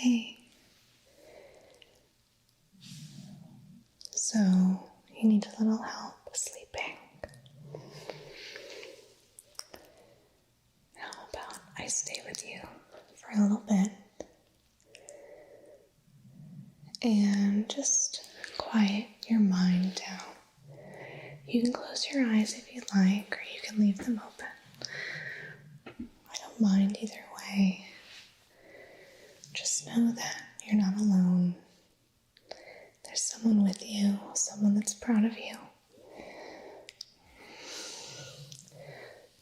Hey. So, you need a little help sleeping. How about I stay with you for a little bit and just quiet your mind down. You can close your eyes if you'd like, or you can leave them open. I don't mind either way. Just know that you're not alone. There's someone with you, someone that's proud of you.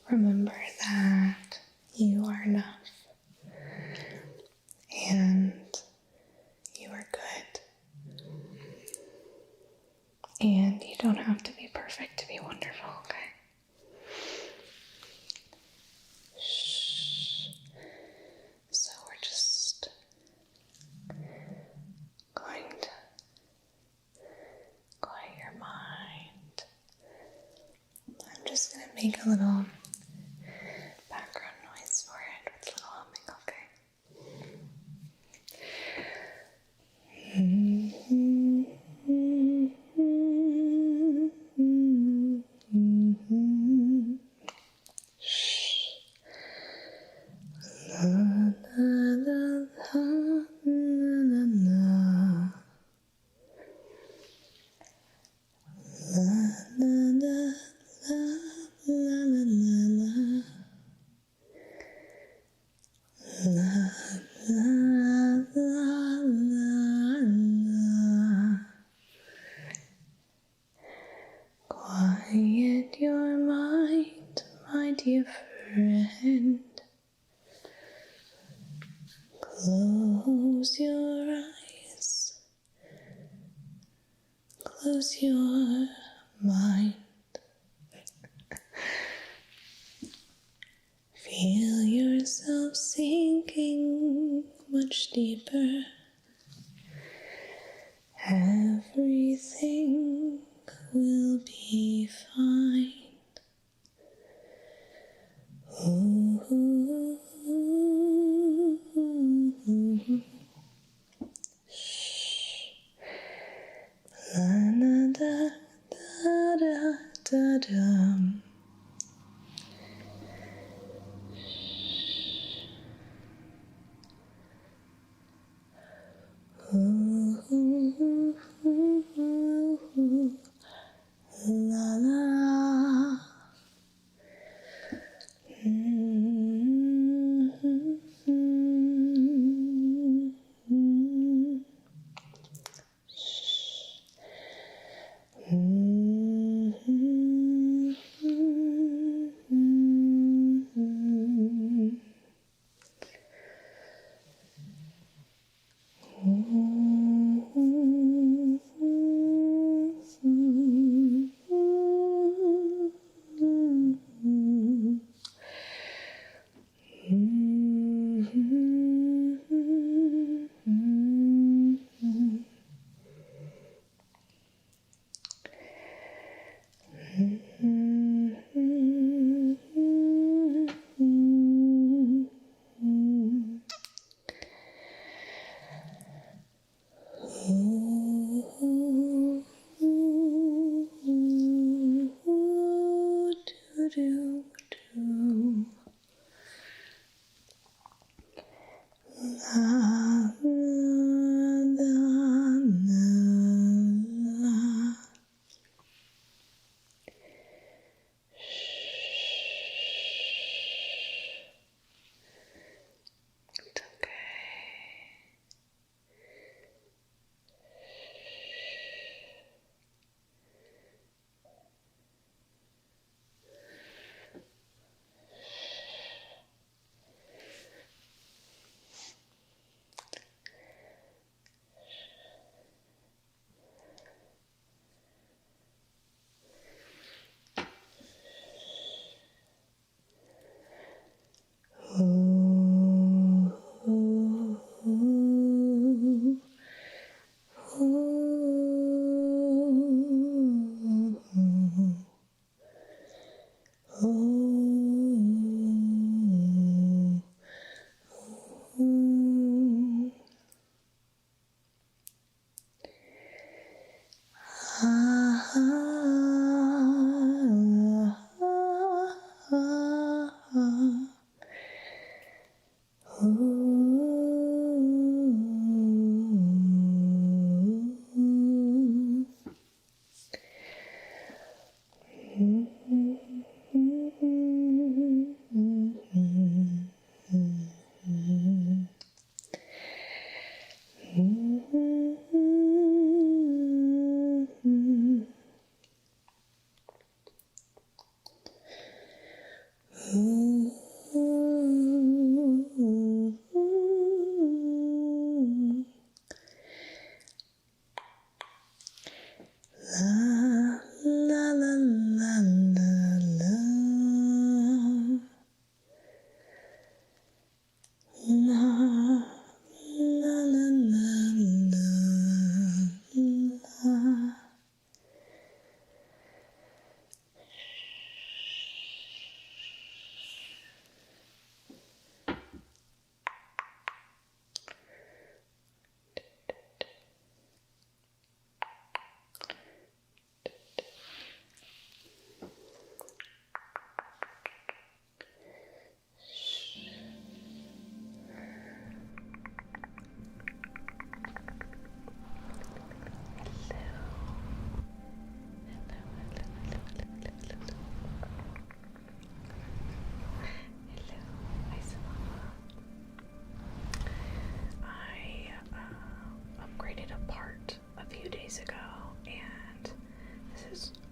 Remember that you are enough, and you are good, and you don't have to be perfect to be wonderful, okay? Shh. So we're just going to quiet your mind. I'm just going to make a little background noise for it with a little humming, okay? Quiet your mind, my dear friend. Close your eyes. Close your mind. Feel yourself sinking much deeper. Everything will be fine. Ooh. Shh. La da da da da da. Ooh, la la.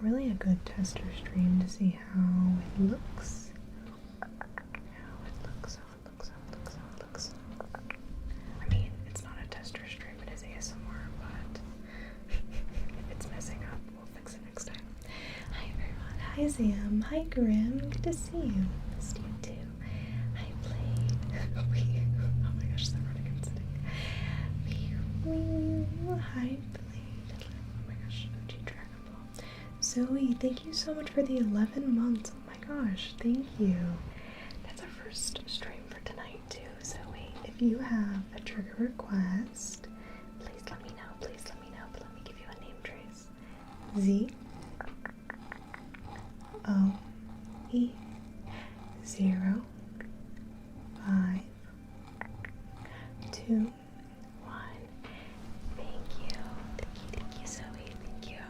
really a good tester stream to see how it looks. I mean, it's not a tester stream, it is ASMR, but if it's messing up, we'll fix it next time. Hi everyone. Hi Zam. Hi Grim. Good to see you. Missed you too. Hi Blade. Oh my gosh, that running and sitting. Hi Blade. Oh my gosh, OG Dragon Ball. Zoe, thank you so much for the 11 months. Oh my gosh, thank you. That's our first stream for tonight too, Zoe. If you have a trigger request, please let me know. Please let me know. But let me give you a name trace. Z O E 0 5 2 1. Thank you. Thank you, Zoe. Thank you.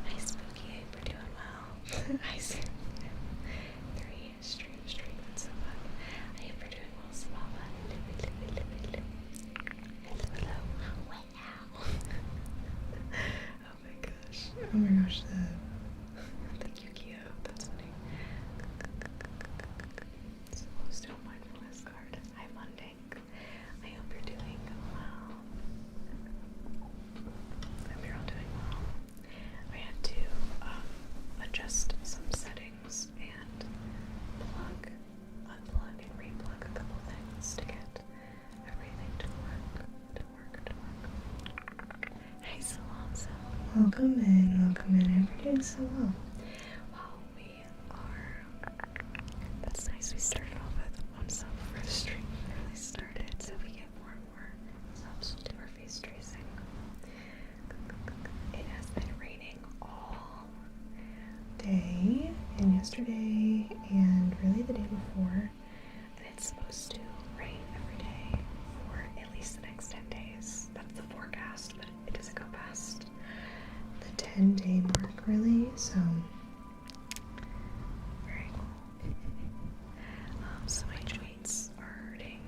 Hi, Spooky. I hope you're doing well. Hi, Sam. 3 stream. That's so fun. I hope you're doing well, Samala. Hello. Wow. Oh my gosh. Oh my gosh. Thank you, Kyo. That's funny. So still mindfulness card. Hi, Monday. I hope you're doing well. I hope you're all doing well. I had to adjust some settings and unplug, and replug a couple things to get everything to work. Hey, Salonza. Welcome in. I hope you're doing so well. Wow, we are. That's nice. We started off with some first stream really started, so we get more and more subs. We'll do our face tracing. It has been raining all day and yesterday and really the day before, and it's supposed to rain every day for at least the next 10 days. That's the forecast, but it doesn't go past the 10-day mark really, so very cool. So my joints are hurting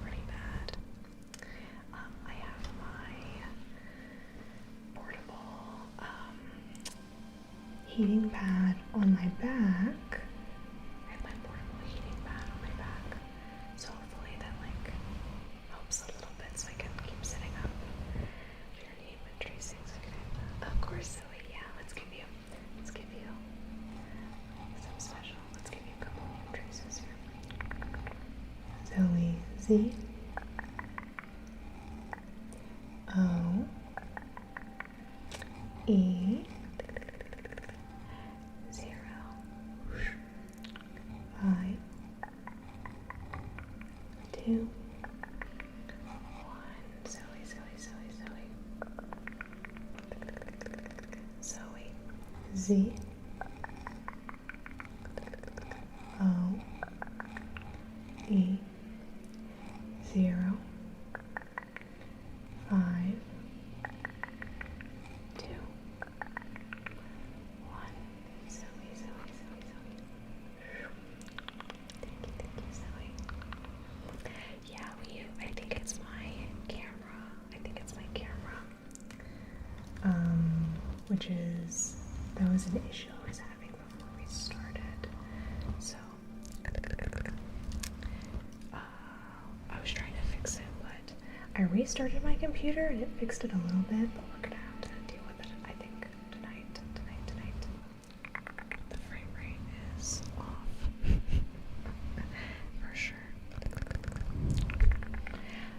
pretty bad. I have my portable heating pad on my back. So hopefully that helps a little bit so I can keep sitting up. If your name and tracings are good. Of course, Zoe, yeah, let's give you some special. Let's give you a couple name traces here. Zoe, Z O E 0 5 2 1. Zoe. Z O E 0 5 2 1. Zoe. Thank you, Zoe. Yeah, I think it's my camera. That was an issue I was having before we started. So, I was trying to fix it, but I restarted my computer and it fixed it a little bit, but we're gonna have to deal with it, I think, tonight. The frame rate is off. For sure.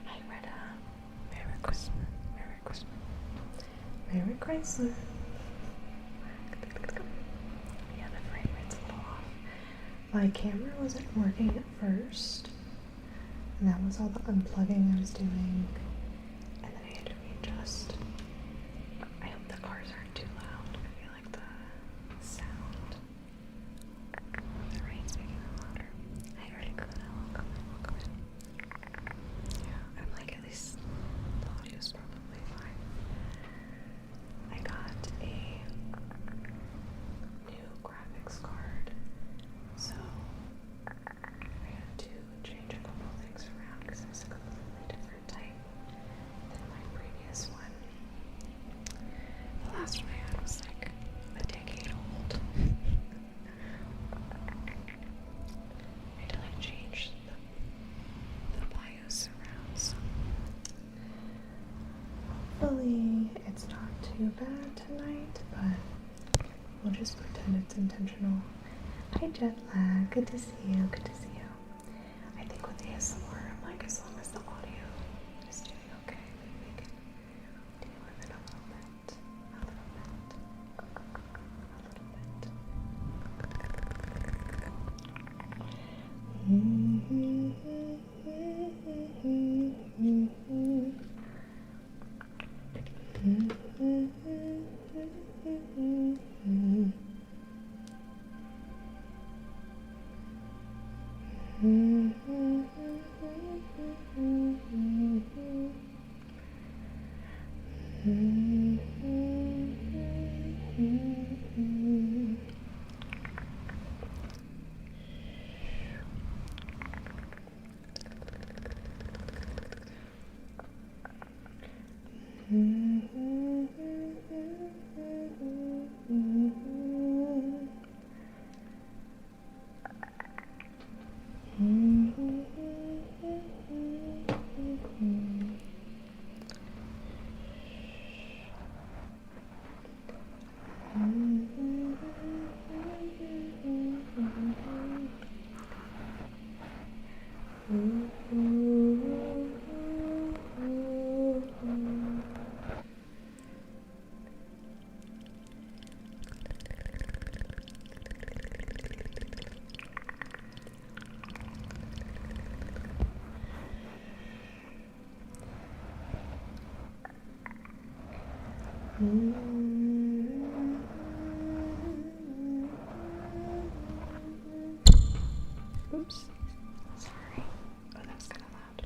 Hi, Retta. Merry Christmas. Merry Chrysler. Yeah, the frame rate's a little off. My camera wasn't working at first, and that was all the unplugging I was doing, and then I had to readjust. I hope the cars aren't too loud. I feel like the sound of the rain's making it louder. Hi, Articuno. Welcome in. Yeah, I'm at least the audio's probably fine. I got a new graphics card, so I had to change a couple things around because it was a completely different type than my previous one. hopefully it's not too bad tonight, but we'll just pretend it's intentional. Hi Jet Lag, good to see you, good to see you. I think with ASMR, I'm like, as long as the audio is doing okay, we can deal with it a little bit. Oops. Sorry. Oh, that was kind of loud.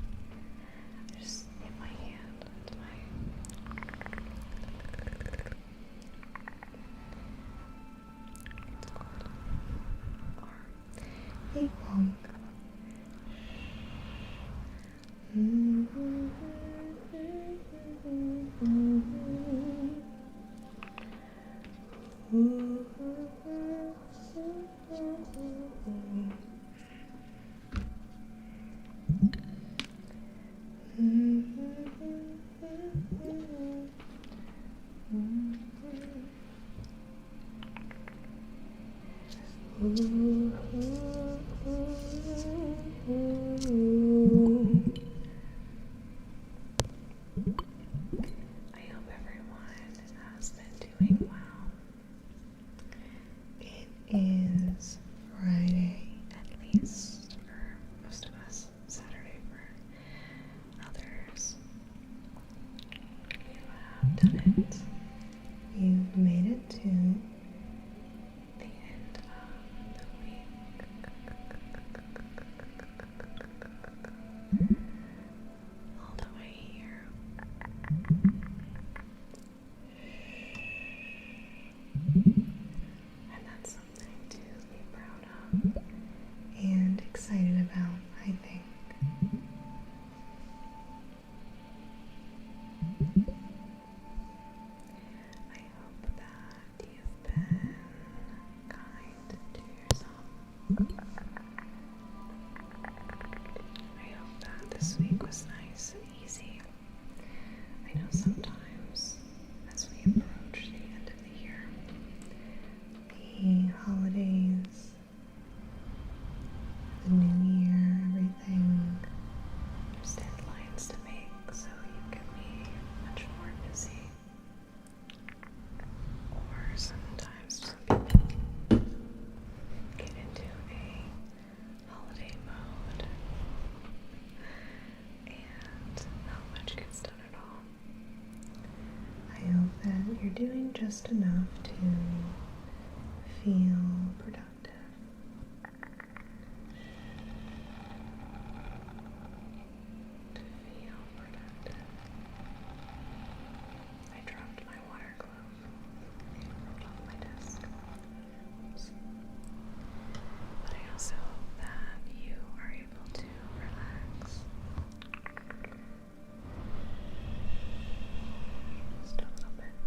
I just hit my hand into my... It's called arm. Hey, Mom. I hope everyone has been doing well. It is Friday, at least for most of us. Saturday for others. You have done it. You've made it to the end of the week. All the way here. And that's something to be proud of and excited about, I think. I hope that you've been kind to yourself. I hope that this week was nice and easy. I know sometimes as we approach the end of the year, the holidays, the new year, everything, there's deadlines to make, so you can be much more busy. Or sometimes some people get into a holiday mode and not much gets done at all. I hope that you're doing just enough to feel productive. I dropped my water glove. It rolled off my desk. Oops. But I also hope that you are able to relax. Just a little bit.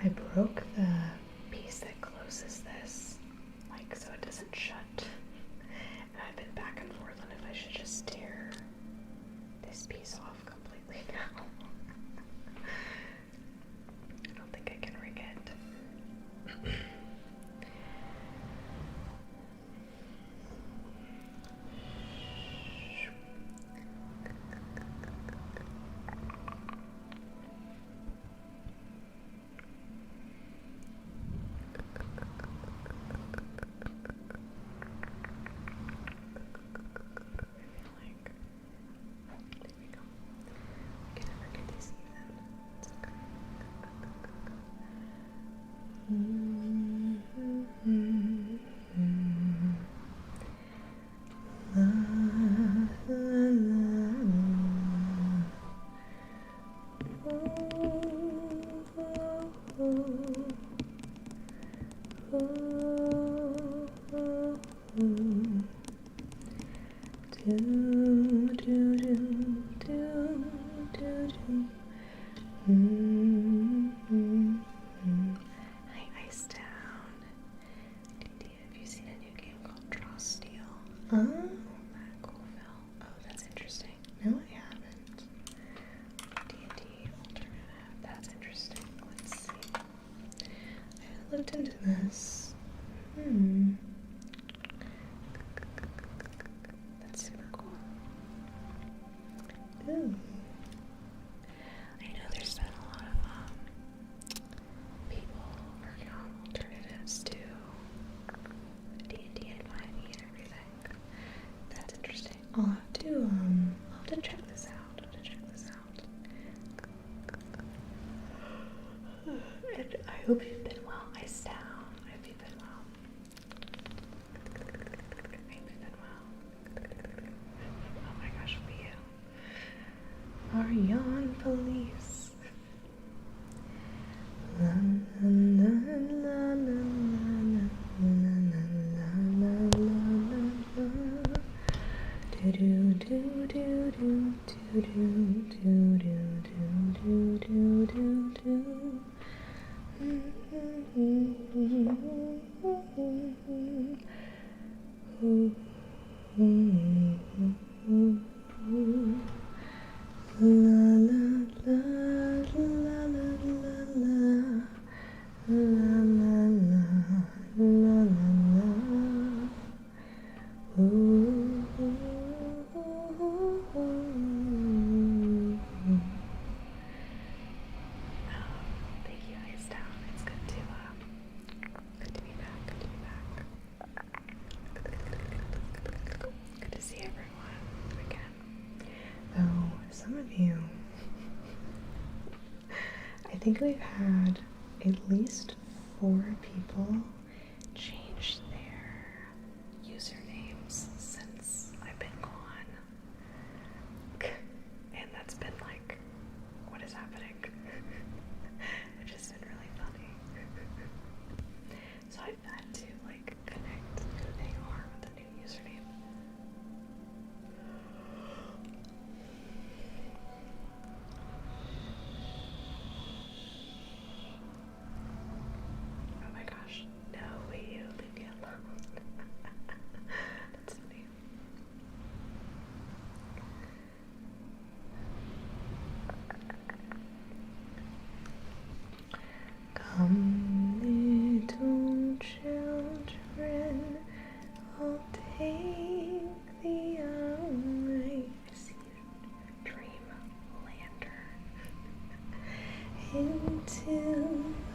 I broke the piece that closes this, like, so it doesn't shut. And I've been back and forth on if I should just tear this piece off completely now. I don't think I can rig it. Hi, Ice Town. Have you seen a new game called Draw Steel? Coolville. Oh, that's interesting. No, I haven't. D&D alternative. That's interesting. Let's see. I haven't looked into this. That's super cool. Ooh. I know there's been a lot of people working on alternatives to D&D and 5e and everything. That's interesting. I'll have to check this out. And I hope you've been well. Ice Down. I hope you've been well. Oh my gosh, we are yawn police. La la la la la la la la la la. Do do do do do do do do do do do do do. Thank you, Ice Town. It's good to be back. Good to see everyone again. Though some of you, I think we've had at least 4 people change their usernames since I've been gone. And that's been like, what is happening? Which has been really funny. So I've had to like connect who they are with a new username. Oh my gosh. No, will you leave me alone? That's funny. Come, little children, I'll take the away. I see you, dream lantern, into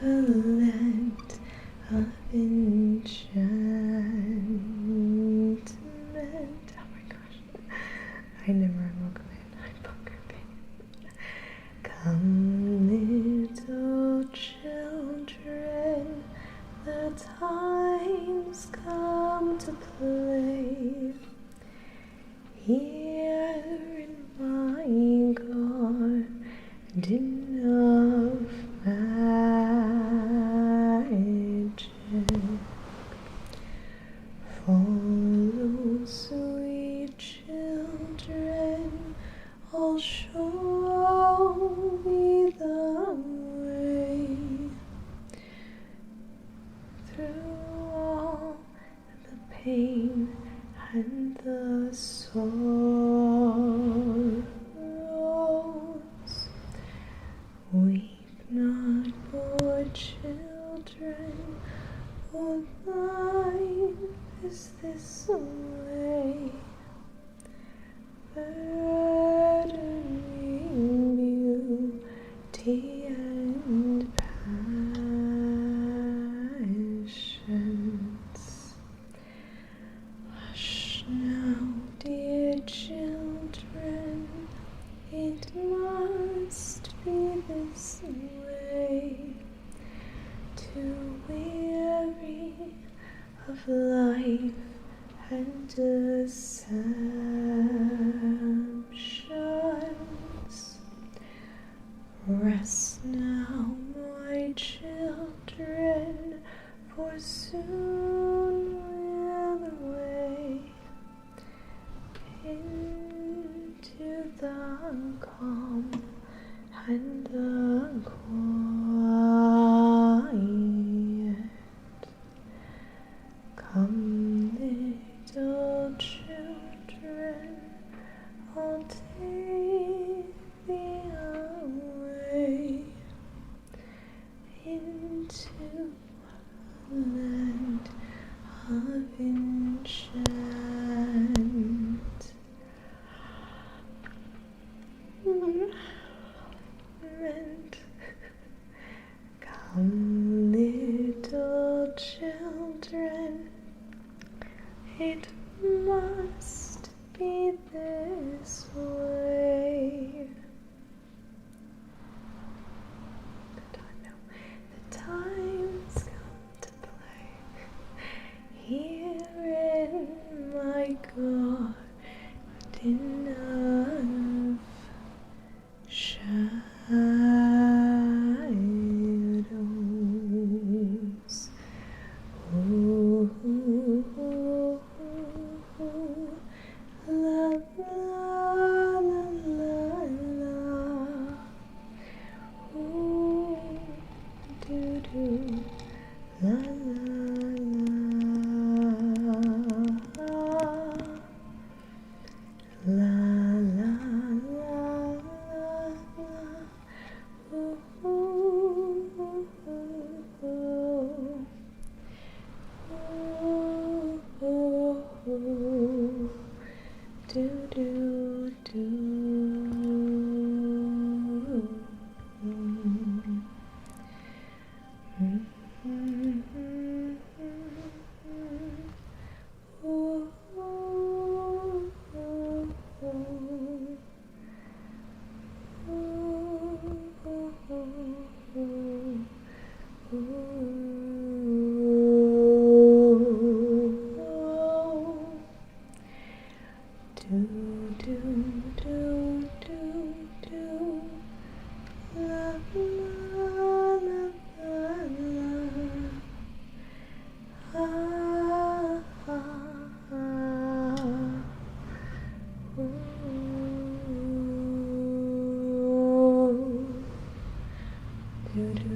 a land of enchantment. Oh my gosh, I never woke up in my poker face. Come, little children, the time's come to play. Here in my garden of magic, follow, sweet children, I'll show you the way through all the pain and the sorrows. Weep not, poor children, for life is this way, burdening beauty and passions. Hush now, dear children, it must be this way. To too weary of life and deceptions. Rest now, my children, for soon will away into the calm and the quiet. Come, little children, I'll take thee away into a land of enchantment. Come, little children, it must be this way. The time's come to play here in my garden of shadows. Ooh, la la la la la. Ooh, do do, la la la, la la la la. Ooh, ooh, ooh, ooh, ooh, do do do. Do do do do do, la la la la la, ah ah ah, ooh, do do.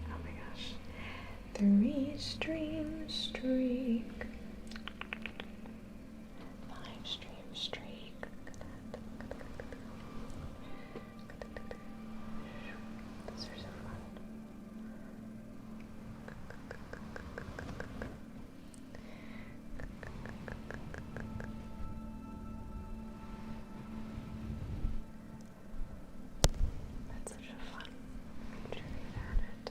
Oh my gosh. 3-stream streak. 5-stream streak. Those are so fun. That's such a fun feature you've added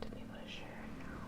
to be able to share it now.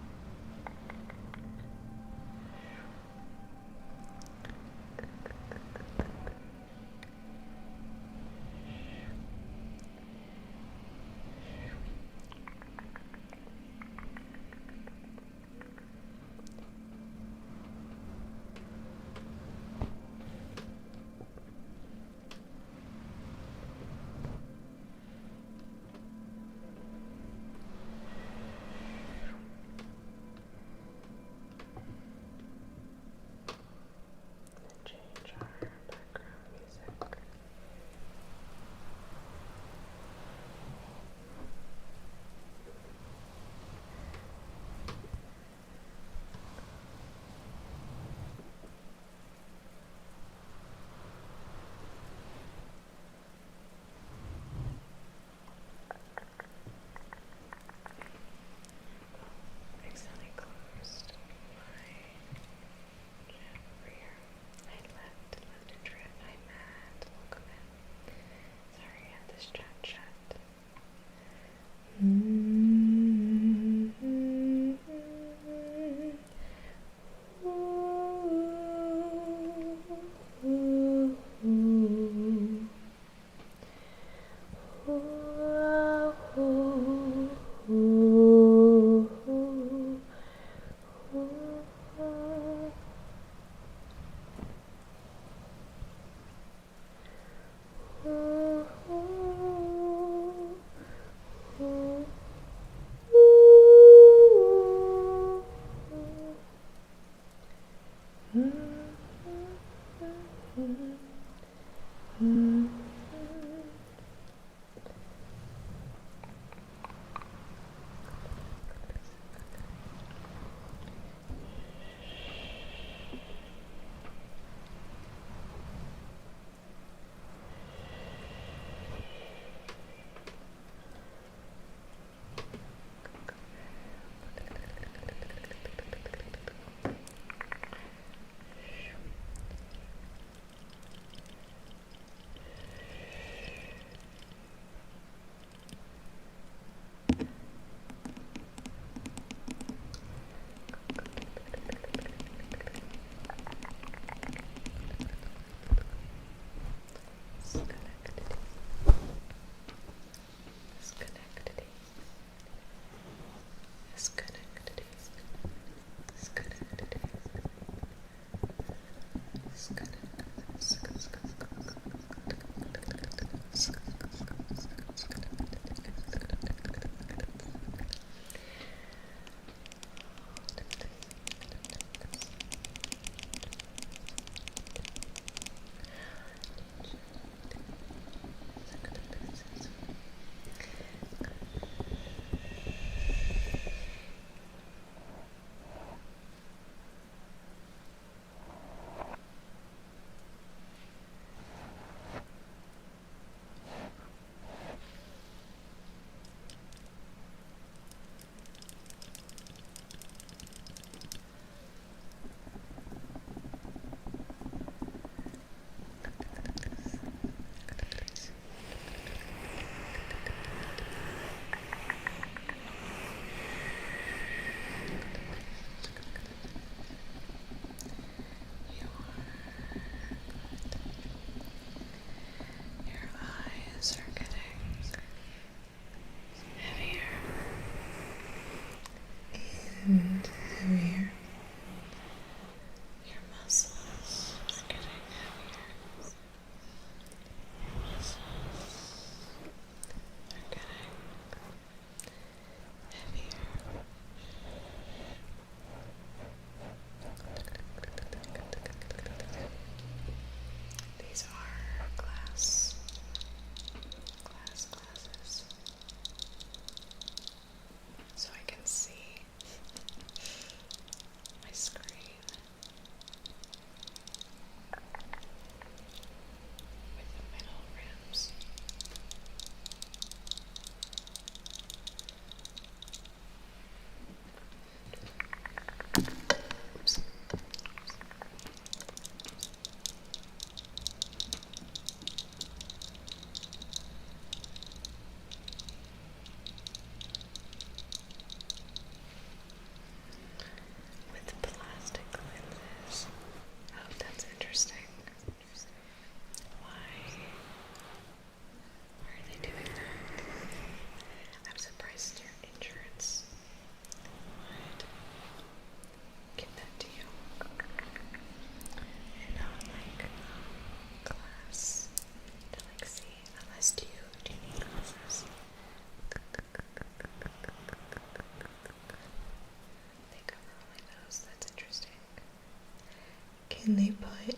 Can they put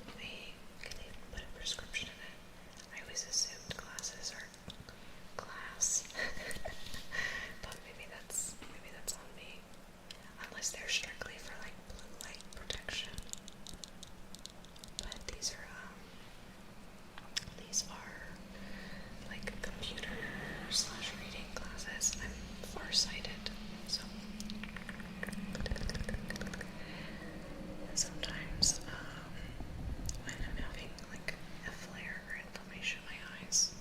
a prescription in it? I always assumed glasses are glass. But maybe that's on me. Unless they're strictly for like blue light protection. But these are like computer / reading glasses. I'm farsighted, so sometimes when I'm having like a flare or inflammation in my eyes,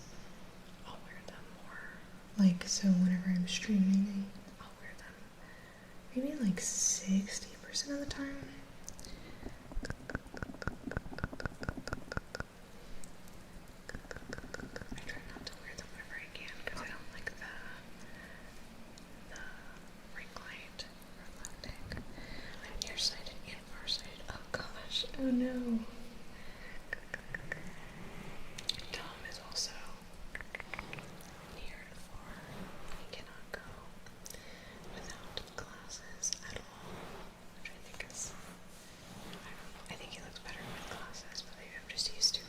I'll wear them more. Like, so whenever I'm streaming, I'll wear them maybe like 60% of the time. I try not to wear them whenever I can because I don't like the ring light reflecting. I'm nearsighted and farsighted. Oh gosh, oh no. Tom is also near and far. He cannot go without glasses at all, which I think is, I think he looks better with glasses, but maybe I'm just used to it.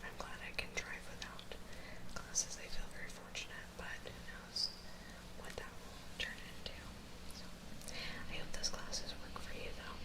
I'm glad I can drive without glasses. I feel very fortunate, but who knows what that will turn into. So I hope those glasses work for you though.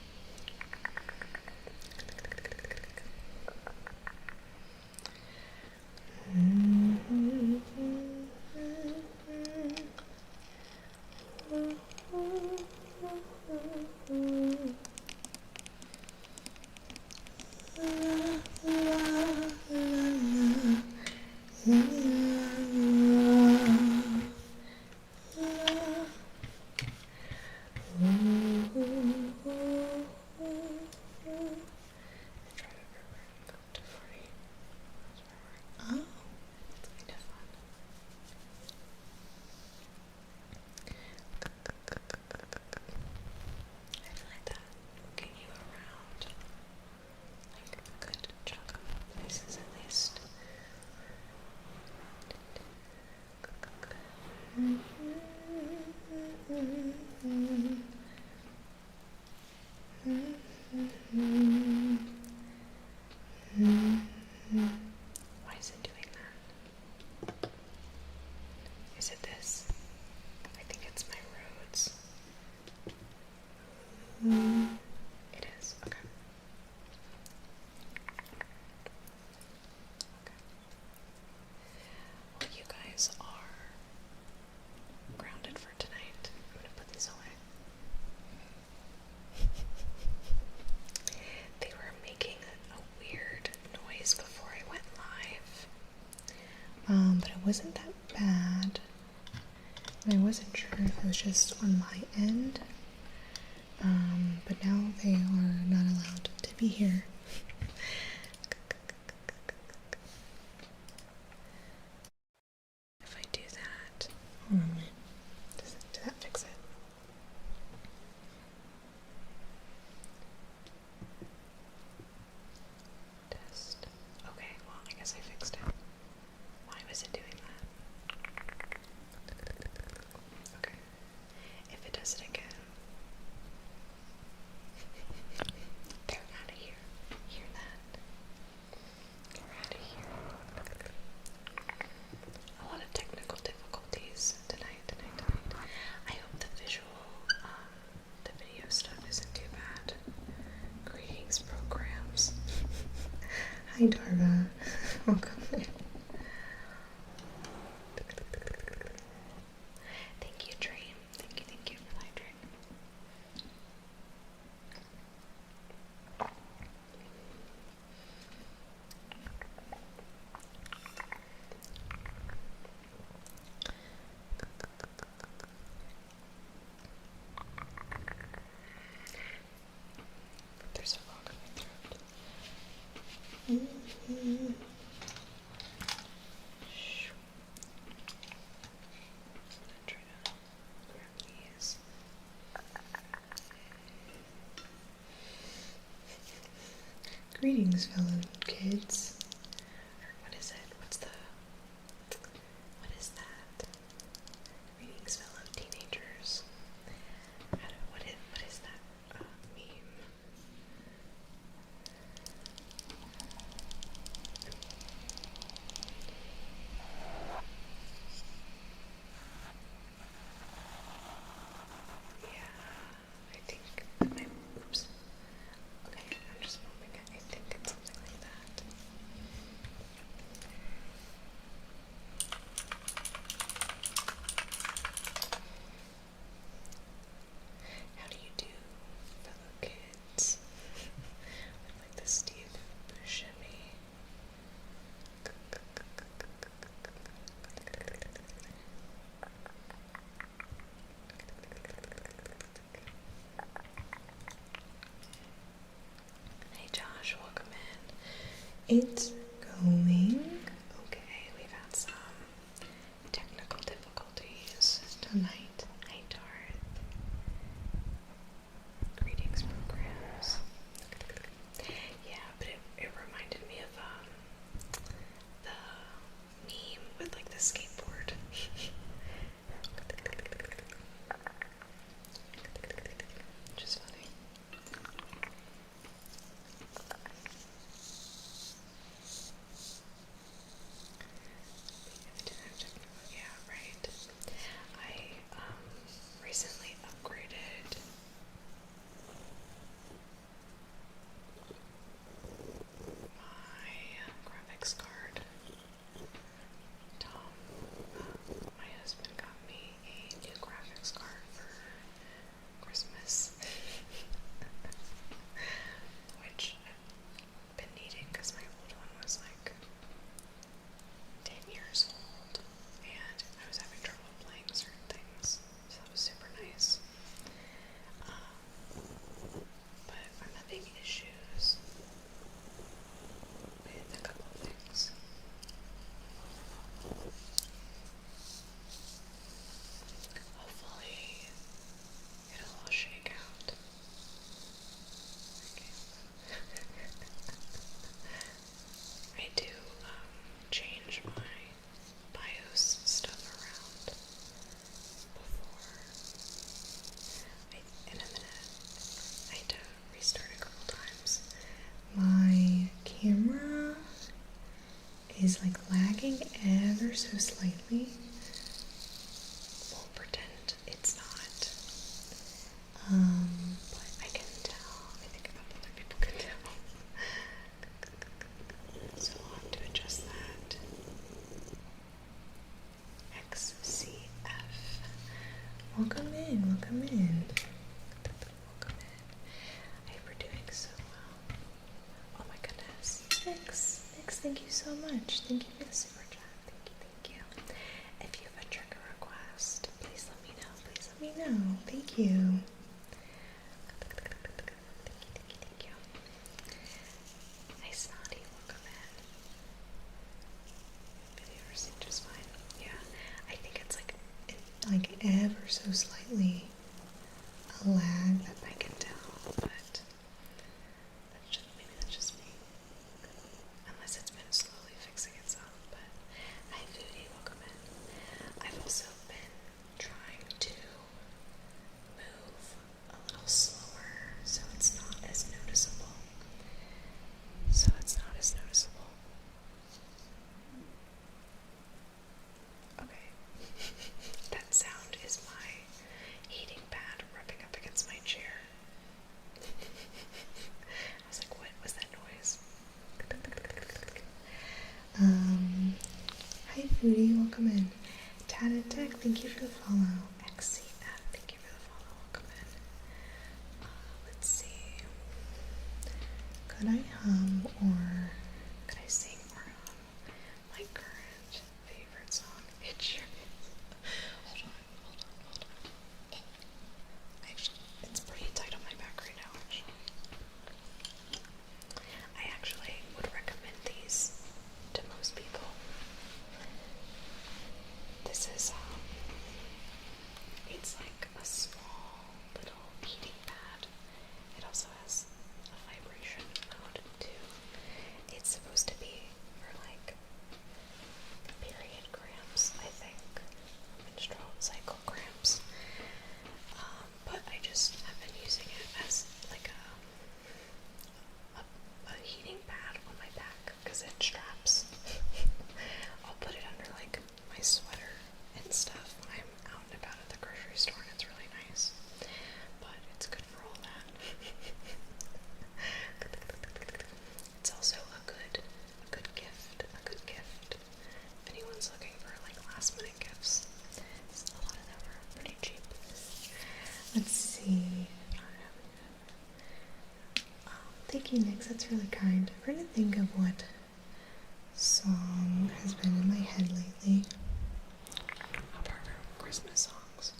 Why is it doing that? Is it this? I think it's my roads. It is, okay. Well, you guys are grounded for tonight. I'm gonna put these away. They were making a weird noise before I went live. But it wasn't that bad. And I wasn't sure if it was just on my end. But now they are not allowed to be here. If I do that, hold on a minute. Does that fix it? Test. Okay, well, I guess I fixed it. Why was it doing that? Okay. If it does it again. They're out of here. Hear that? They're out of here. A lot of technical difficulties tonight. I hope the the video stuff isn't too bad. Greetings, programs. Hi, Darva. Welcome in. Thank you, Dream. Thank you for that, Dream. There's a frog in my throat. Try to grab these. Greetings, fellow kids. What is it? What is that? Greetings, fellow teenagers. What night. Night, Darth. Greetings, programs. Yeah, but it reminded me of the meme with like the skateboard. Which is funny. Yeah, right. I recently upgraded my graphics card. Tom, my husband got me a new graphics card for Christmas, which I've been needing because my old one was like 10 years old and I was having trouble playing certain things, so that was super nice. But I'm having issues with a couple of things. Hopefully it'll all shake out. Okay. I do change my BIOS stuff around before. In a minute, I had to restart a couple times. My camera is like lagging ever so slightly. Won't pretend it's not. But I can tell. I think a couple other people can tell. So I'll have to adjust that. XCF. Welcome in, welcome in. Welcome in. I hope we're doing so well. Oh my goodness. Thanks, thank you so much. Thank you for the super chat. Thank you. If you have a trigger request, please let me know. Thank you. Thank you. Nice naughty, welcome in. Video receipt just fine. Yeah, I think it's like ever so slightly a lag that I can tell, but maybe that's just me. Unless it's been slowly fixing itself, but hi Foodie, welcome in. I've also been trying to move a little slower so it's not as noticeable. Okay. That sound is my heating pad rubbing up against my chair. I was like, what was that noise? Hi Foodie, welcome in. Tad and Tech, thank you for the follow. XCF, thank you for the follow, welcome in. Let's see. Could I hum or could I sing or hum my current favorite song? It sure is. Hold on. Actually, it's pretty tight on my back right now, actually. I actually would recommend these to most people. This is, it's like a small little heating pad. It also has a vibration mode too. It's supposed to be for like period cramps, I think. Menstrual cycle cramps. But I just have been using it as like a heating pad on my back because it straps. I'll put it under like my sweater and stuff when I'm out and about at the grocery store, and it's really nice. But it's good for all that. It's also a good gift. If anyone's looking for like last minute gifts, a lot of them are pretty cheap. Let's see. Thank you, Nix. That's really kind. I'm trying to think of what song has been in my head lately. Apart from Christmas songs.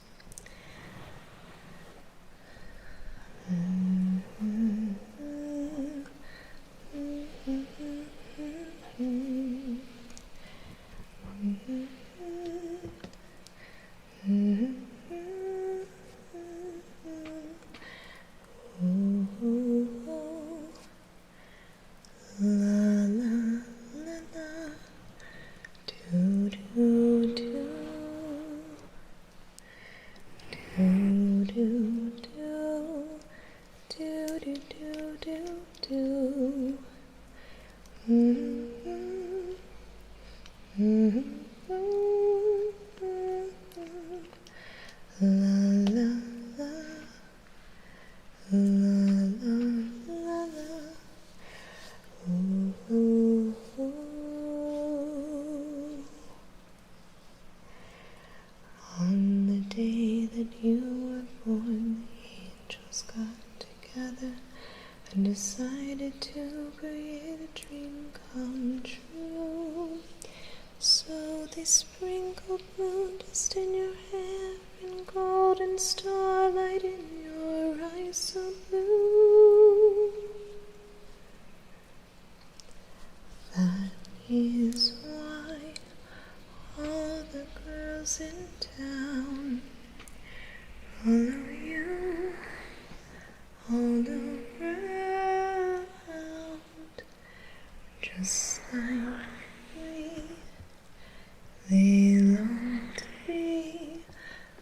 do do do do do do do. La la la la la la la. Ooh, ooh, ooh. On the day that you were born, the angels got together and decided to create a dream come true. So they sprinkled moon dust in your hair and golden starlight in your eyes so blue. That is why all the girls in town follow you all around, just like me. They long to be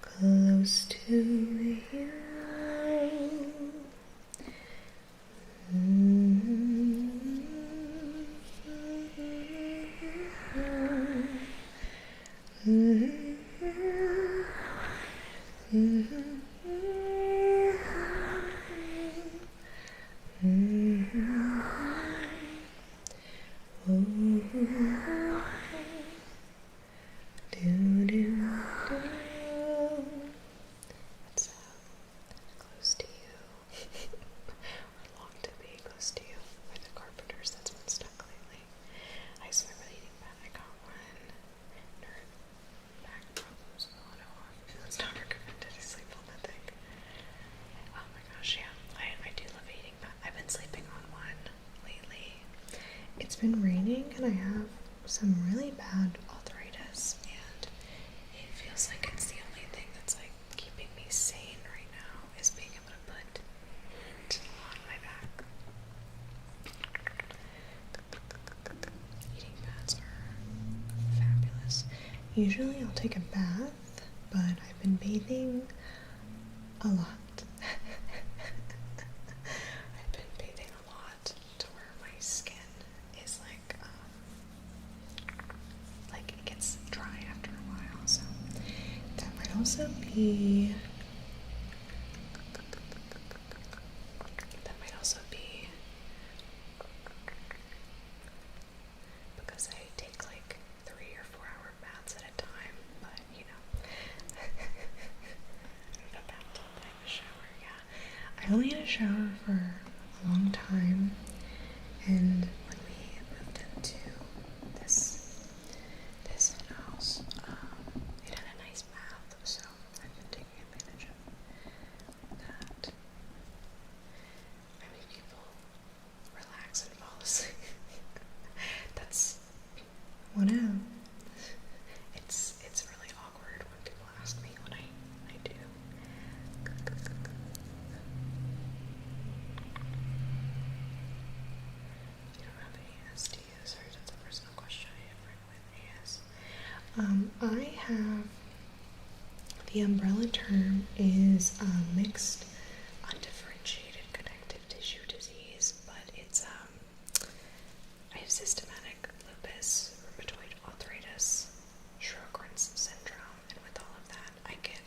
close to you. It's close to you. I long to be close to you. We're the carpenters that's been stuck lately. I swear with eating bad, I got one. Nerd back problems with auto off. It's not recommended to sleep on that thing. Oh my gosh, yeah. I do love eating bad. I've been sleeping on one lately. It's been raining and I have some really bad arthritis, and it feels like it's the only thing that's like keeping me sane right now is being able to put it on my back. Eating baths are fabulous. Usually I'll take a bath, but I've been bathing a lot. I've been bathing a lot to where my skin is like it gets dry after a while, so that might also be because I take like 3 or 4 hour baths at a time, but you know. The bathtub, like the shower, yeah. I only had a shower for a long time, and when we moved into this house, it had a nice bath, so I've been taking advantage of that. I mean, people relax and fall asleep. That's what it's really awkward when people ask me what I do. You don't have any STUs, or that's a personal question I have frequently asked. I have, the umbrella term is mixed undifferentiated connective tissue disease, but it's I have systematic lupus, rheumatoid arthritis, Sjogren's syndrome, and with all of that, I get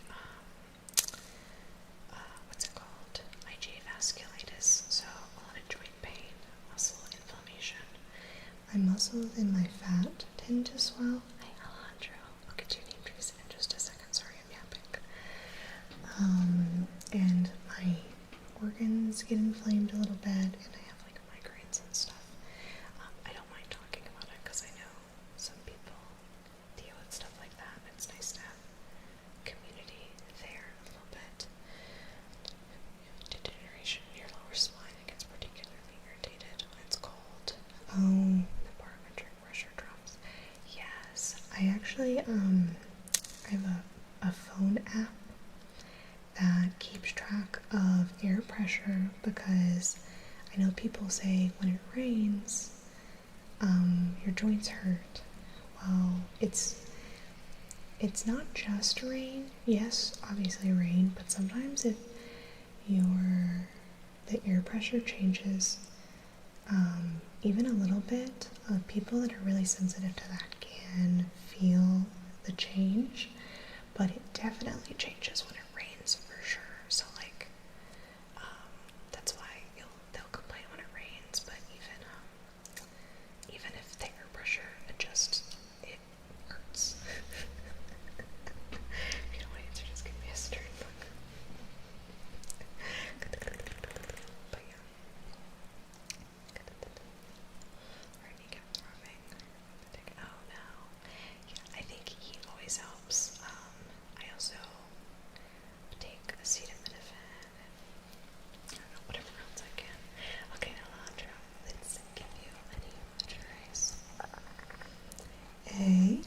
what's it called? IgA vasculitis, so a lot of joint pain, muscle inflammation. My muscles and my fat tend to swell. Hi, Alejandro. I'll get your name trace in just a second. Sorry, I'm yapping. And my organs get inflamed a little bit, and I have like migraines and stuff. I don't mind talking about it because I know some people deal with stuff like that, and it's nice to have community there a little bit. Degeneration in your lower spine, it gets particularly irritated when it's cold. Oh, the barometric pressure drops. Yes, I actually I have a phone app that keeps track of air pressure, because I know people say when it rains, your joints hurt. Well, it's it's not just rain. Yes, obviously rain, but sometimes if the air pressure changes even a little bit, people that are really sensitive to that can feel the change, but it definitely changes when it rains for sure. So like, that's why they'll complain when it rains, but even if the air pressure adjusts, it hurts. If you don't want to answer, just give me a stern look. But yeah. Our kneecap throbbing. Oh no. Yeah, I think heat always helps. I also take acetaminophen and I don't know, whatever else I can. Okay, Alondra, let's give you a knee moisturize. A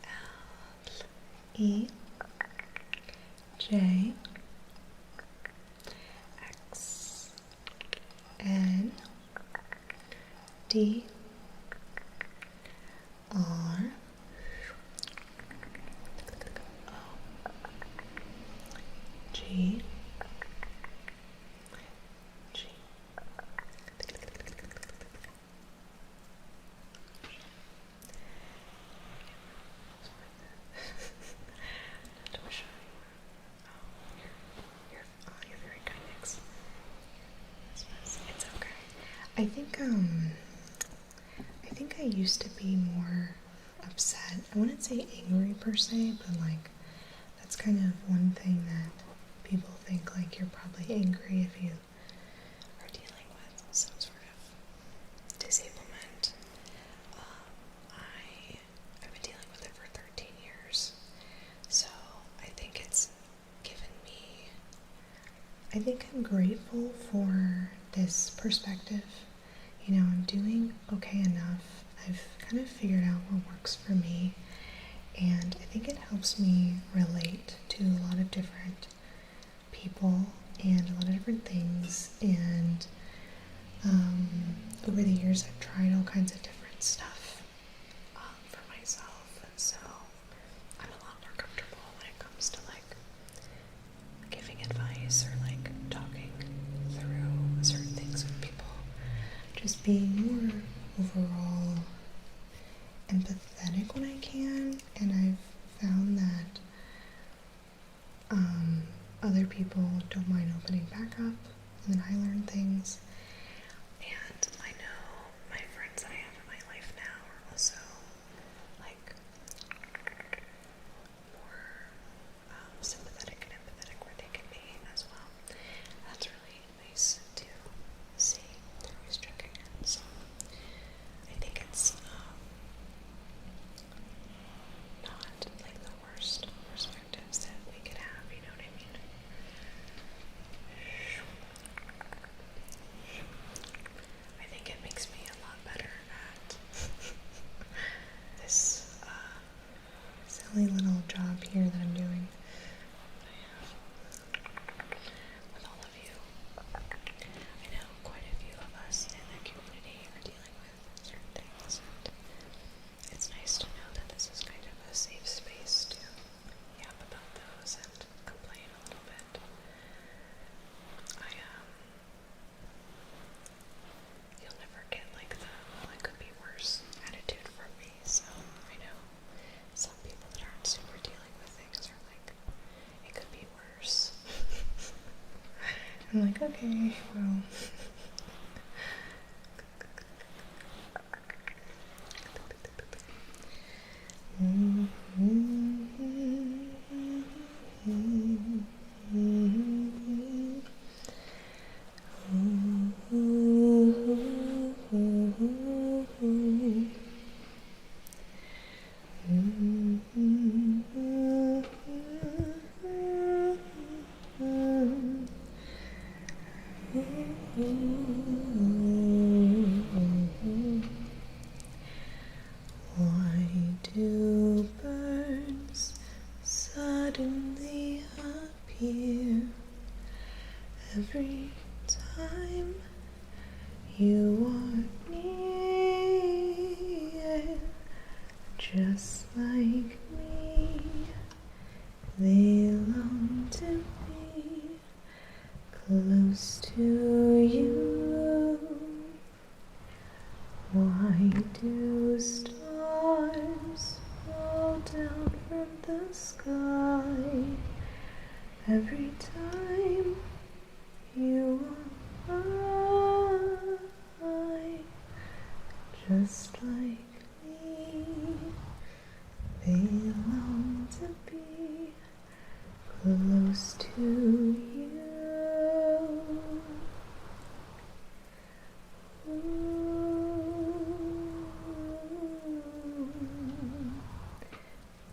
L E J X N D R O G G. You're very kind, Nix. It's okay. I think I used to be more upset. I wouldn't say angry per se, but like that's kind of one thing that people think like you're probably angry if you are dealing with some sort of disablement. I've been dealing with it for 13 years, so I think it's given me, I think I'm grateful for this perspective. You know, I'm doing okay enough. I've kind of figured out what works for me, and I think it helps me relate to a lot of different people and a lot of different things. And over the years, I've tried all kinds of different stuff for myself, and so I'm a lot more comfortable when it comes to like giving advice or like talking through certain things with people. Just being more overall empathetic when I can, and I've found that other people don't mind opening back up, and then I learn things. And I know my friends that I have in my life now are also like more sympathetic and empathetic where they can be as well. That's really nice to see. They're always checking in, so I think it's not like the worst perspectives that we could have, you know what I mean? I think it makes me a lot better at this silly little job here that I'm doing. I have with all of you. I know quite a few of us in the community are dealing with certain things, and it's nice to know that this is kind of a safe space to yap about those and complain a little bit. You'll never get like the, well, it could be worse attitude from me, so I know some people that aren't super dealing with things are like, it could be worse. I'm like, okay, well. Why do birds suddenly appear every time you are near? Just They long to be close to you. Why do stars fall down from the sky every time you are by? Just like me, they long to be close to you.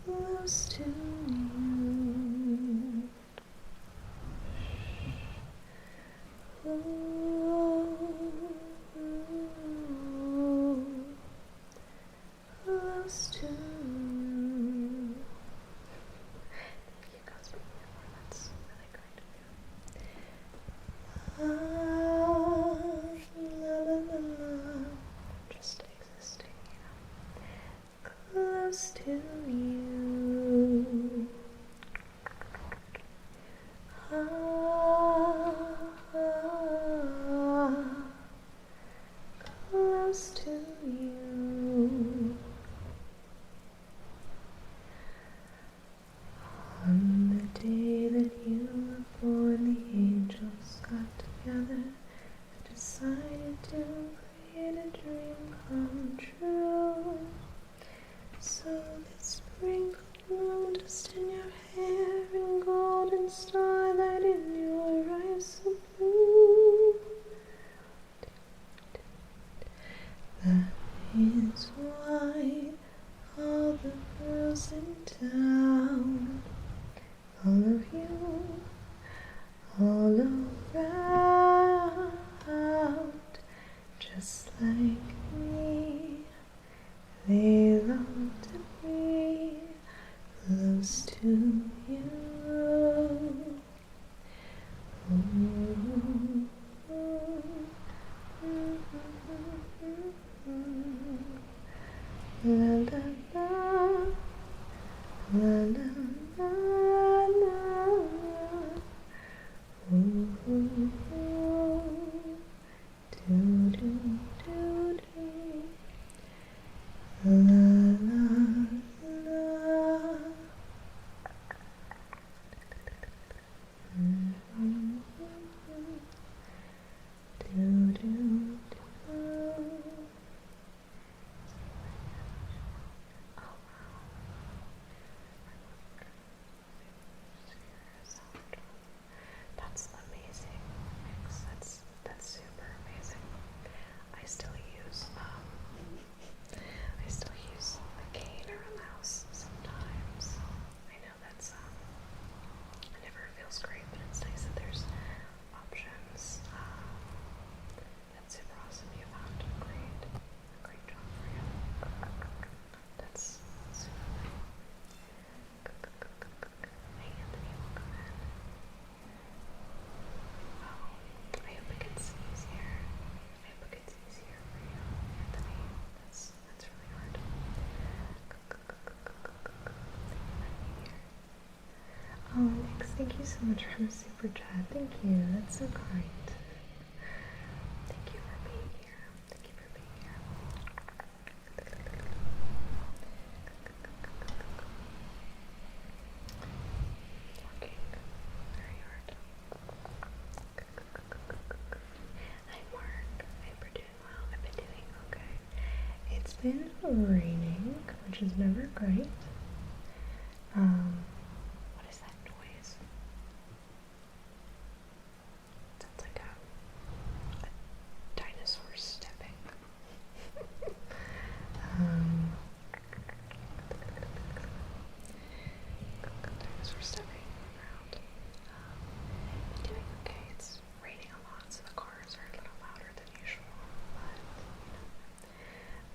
Close to you. Close to you. You guys being here more. That's really great of you. La la la la. Just existing here. Close to you. Close to you. On the day that you were born, the angels got together and decided to create a dream come true. So they sprinkled moon dust in your hair and golden starlight in your eyes so blue. That is why all the girls in town, all of you, all around, just like me, they long to be close to you. La la la, la la la la, ooh, ooh, ooh. Do do do do, la la la. Do do do. That's amazing. That's super amazing. I still use a cane or a mouse sometimes. I know that's it never feels great, but it's nice that there's options. That's super awesome. You found a great job for you. That's super great. Hey Anthony, welcome in. Oh, I hope it gets easier. I hope it gets easier for you, Anthony. That's really hard. Oh, thanks. Thank you so much for the super chat. Thank you. That's so kind. Thank you for being here. Thank you for being here. Working very hard. Hi, Mark. I hope you're doing well. I've been doing okay. It's been raining, which is never great. What is that noise? Sounds like a dinosaur stepping. Dinosaur stepping around. I'm doing okay. It's raining a lot, so the cars are a little louder than usual.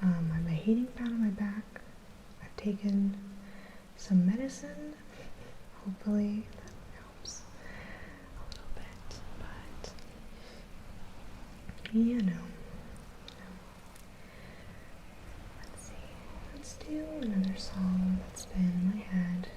But I have a heating pad on my back. I've taken some medicine. Hopefully that helps a little bit, but you know. Let's see. Let's do another song that's been in my head.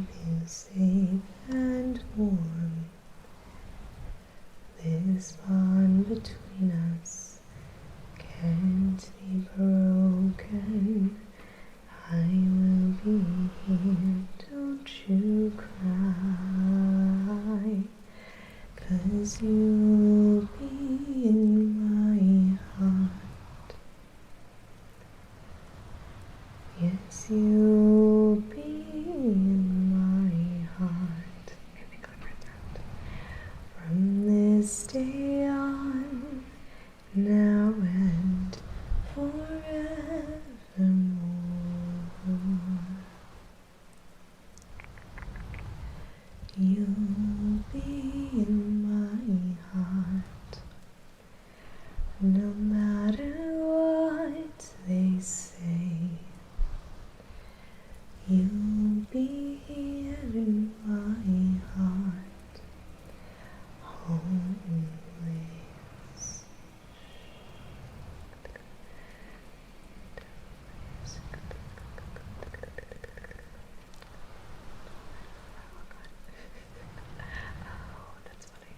feel safe and warm. This bond between us can't be broken. I will be here, don't you cry, 'cause you'll be in my heart. Yes, you'll be in my heart. Maybe go out. From this day on, now and forevermore, you'll be in my heart. No matter what they say, you'll be here in my heart, always. Oh, that's funny.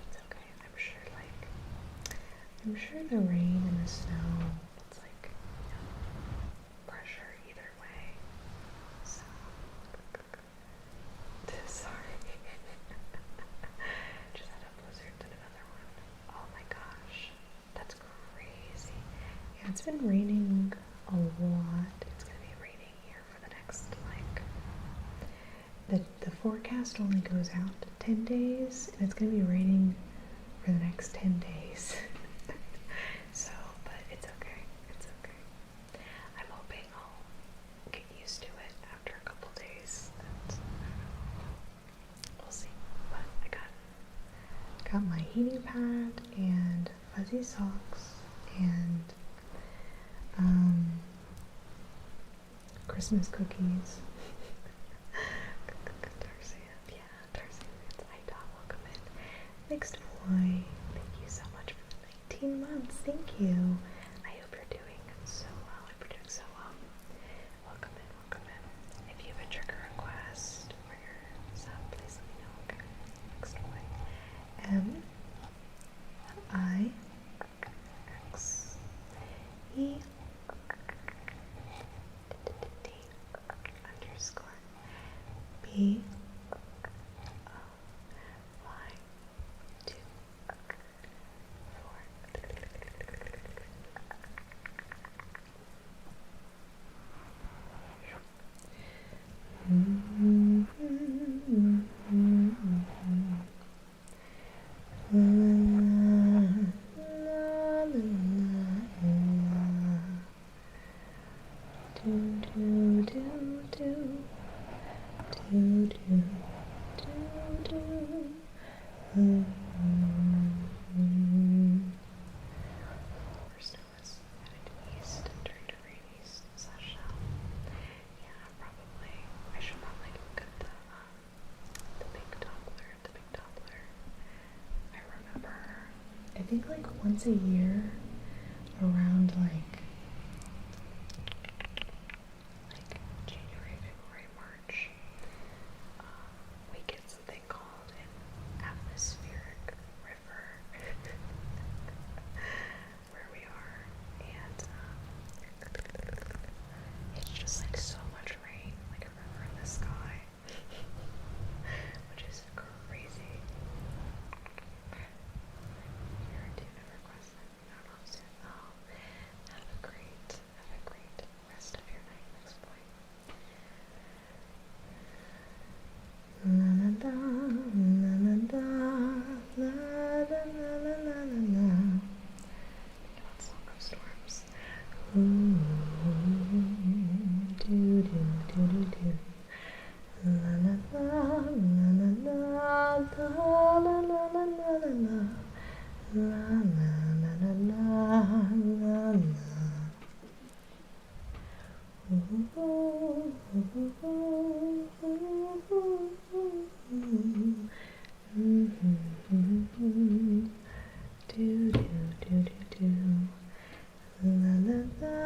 It's okay. I'm sure the rain and the snow, it's like, pressure either way. So, sorry. Just had a blizzard and another one. Oh my gosh, that's crazy. Yeah, it's been raining a lot. It's gonna be raining here for the next, the forecast only goes out 10 days, and it's gonna be raining for the next 10 days. So, but it's okay. It's okay. I'm hoping I'll get used to it after a couple days. And we'll see. But I got my heating pad and fuzzy socks and Christmas cookies. Darcy, hi Dot, welcome in. Mixed boy, thank you so much for the 19 months. Thank you. I hope you're doing so well. Welcome in. If you have a trigger request for your sub, please let me know. Okay. Mixed boy. M-I-X-E _B-O-Y 2 4. Snow is headed east and turned to rain east / south. Yeah, I should probably get the big Doppler. I remember, I think once a year, around January, February, March, we get something called an atmospheric river where we are, and it's just so much rain, like a river in the sky, which is crazy. You're a dude of requested. Oh, have a great rest of your night, next boy. La la la la la la la la la la la. Think about Song of Storms. Ooh, do do do do do. La la la la la la la la la la la la. La la la la la la la. Ooh, ooh, ooh, ooh, ooh. Do do do do do. La la la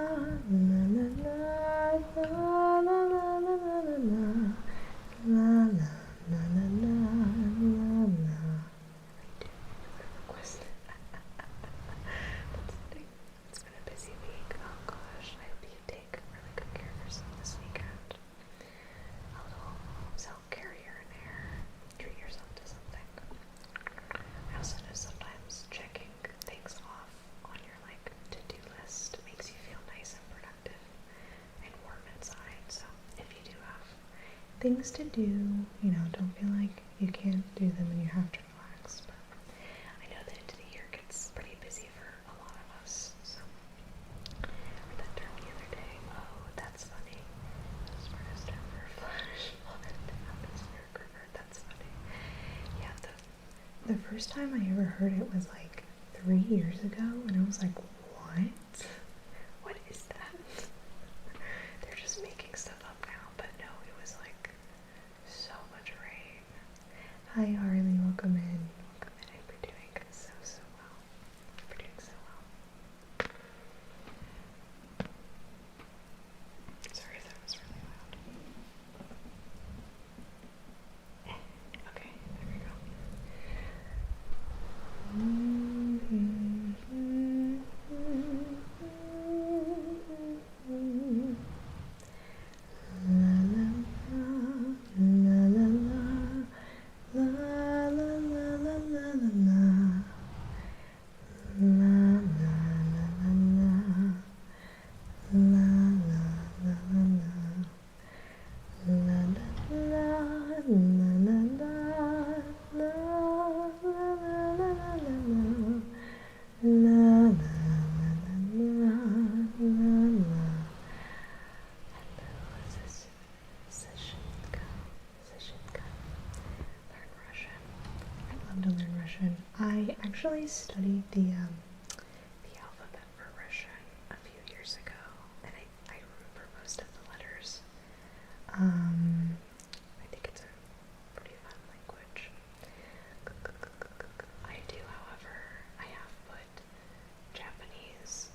things to do, you know, don't feel like you can't do them and you have to relax. But I know that into the year gets pretty busy for a lot of us. So, or that term the other day. Oh, that's funny. The smartest term for a flash. Atmospheric river. That's funny. Yeah, the first time I ever heard it was like 3 years ago, and I was like, what? What is that? They're just making stuff up now, but no, it was like so much rain. Hi Harley, welcome in. Welcome in. You're doing so well. You're doing so well. Sorry if that was really loud. Okay, there we go. I actually studied the alphabet for Russian a few years ago, and I remember most of the letters. I think it's a pretty fun language. I do, however, I have put Japanese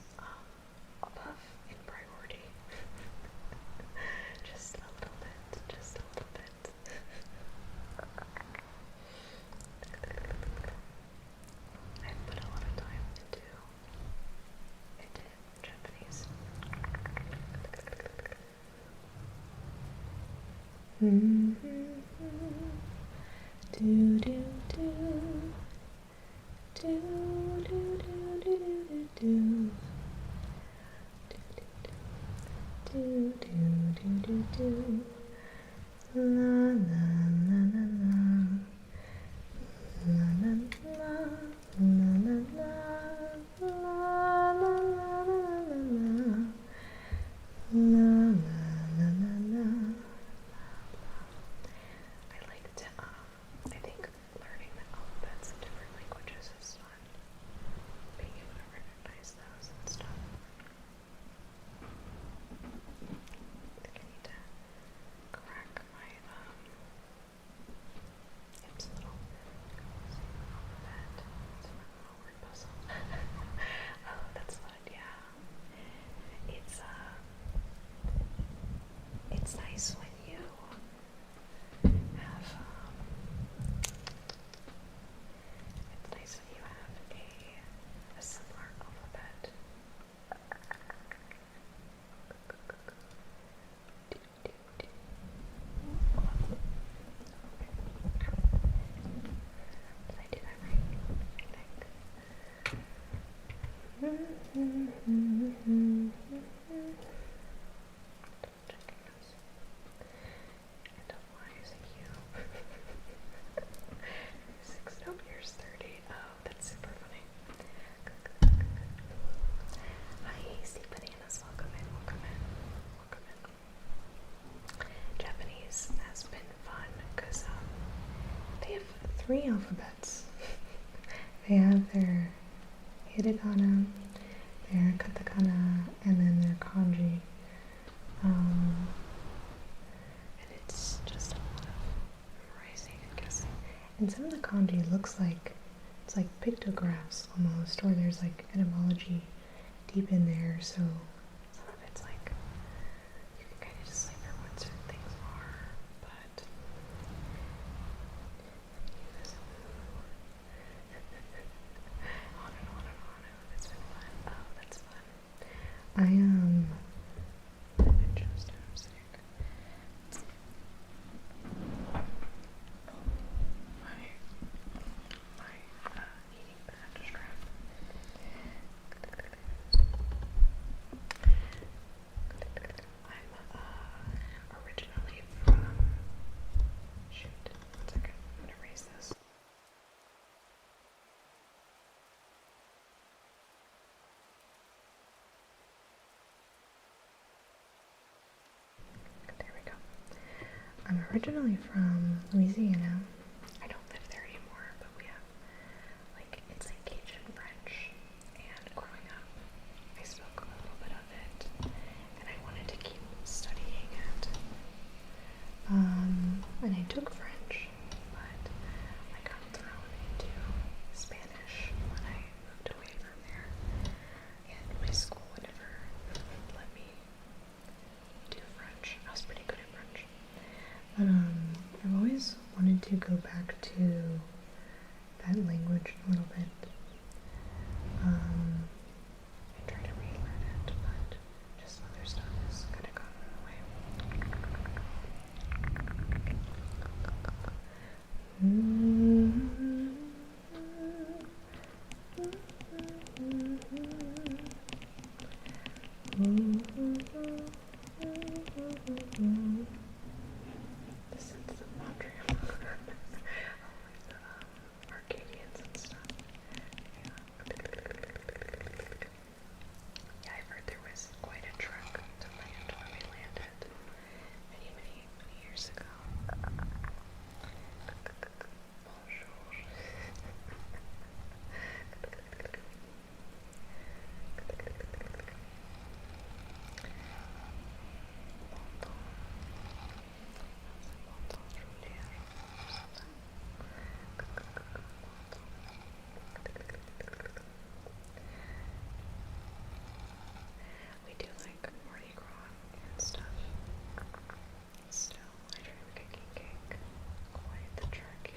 above in priority. Just a little bit, just a little bit. I've put a lot of time into Japanese. Do do do do do do do do do do la la la la la la la la la la la la la. I liked, I think learning the alphabets of different languages is fun. Being able to recognize those and stuff. I think I need to crack my, hips a little. Alphabet. It's a little word puzzle. Oh, that's fun, yeah. It's nice when you have, it's nice when you have a similar alphabet. Did I do that right? I think. Checking this. And why is it you? 6, nope, here's 30. Oh, that's super funny. Hi, Hasty Bananas, welcome in, welcome in, welcome in. Japanese has been fun because they have 3 alphabets. They have their hiragana, their katakana, and then their kanji. And it's just a lot of memorizing and guessing. And some of the kanji looks like it's like pictographs almost, or there's like etymology deep in there. So some of it's like you can kind of just decipher what certain things are, but on and on and on. It's been fun. Oh, that's fun. I just I'm sick. My heating pad strap. I'm originally from Louisiana. I don't live there anymore, but we have, like, it's like Cajun French. And growing up, I spoke a little bit of it, and I wanted to keep studying it. And I took French, but I got thrown into Spanish when I moved away from there. And my school would never let me do French. I was pretty good at French. But I've always wanted to go back to that language a little bit. I try to relearn it, but just other stuff has kind of gotten in the way. The sense of Montreal. Arcadians and stuff. Yeah, I've heard there was quite a trek to land where we landed many years ago. Bonjour. We do like Mardi Gras and stuff. Still, I try to make a king cake. Quite the trick.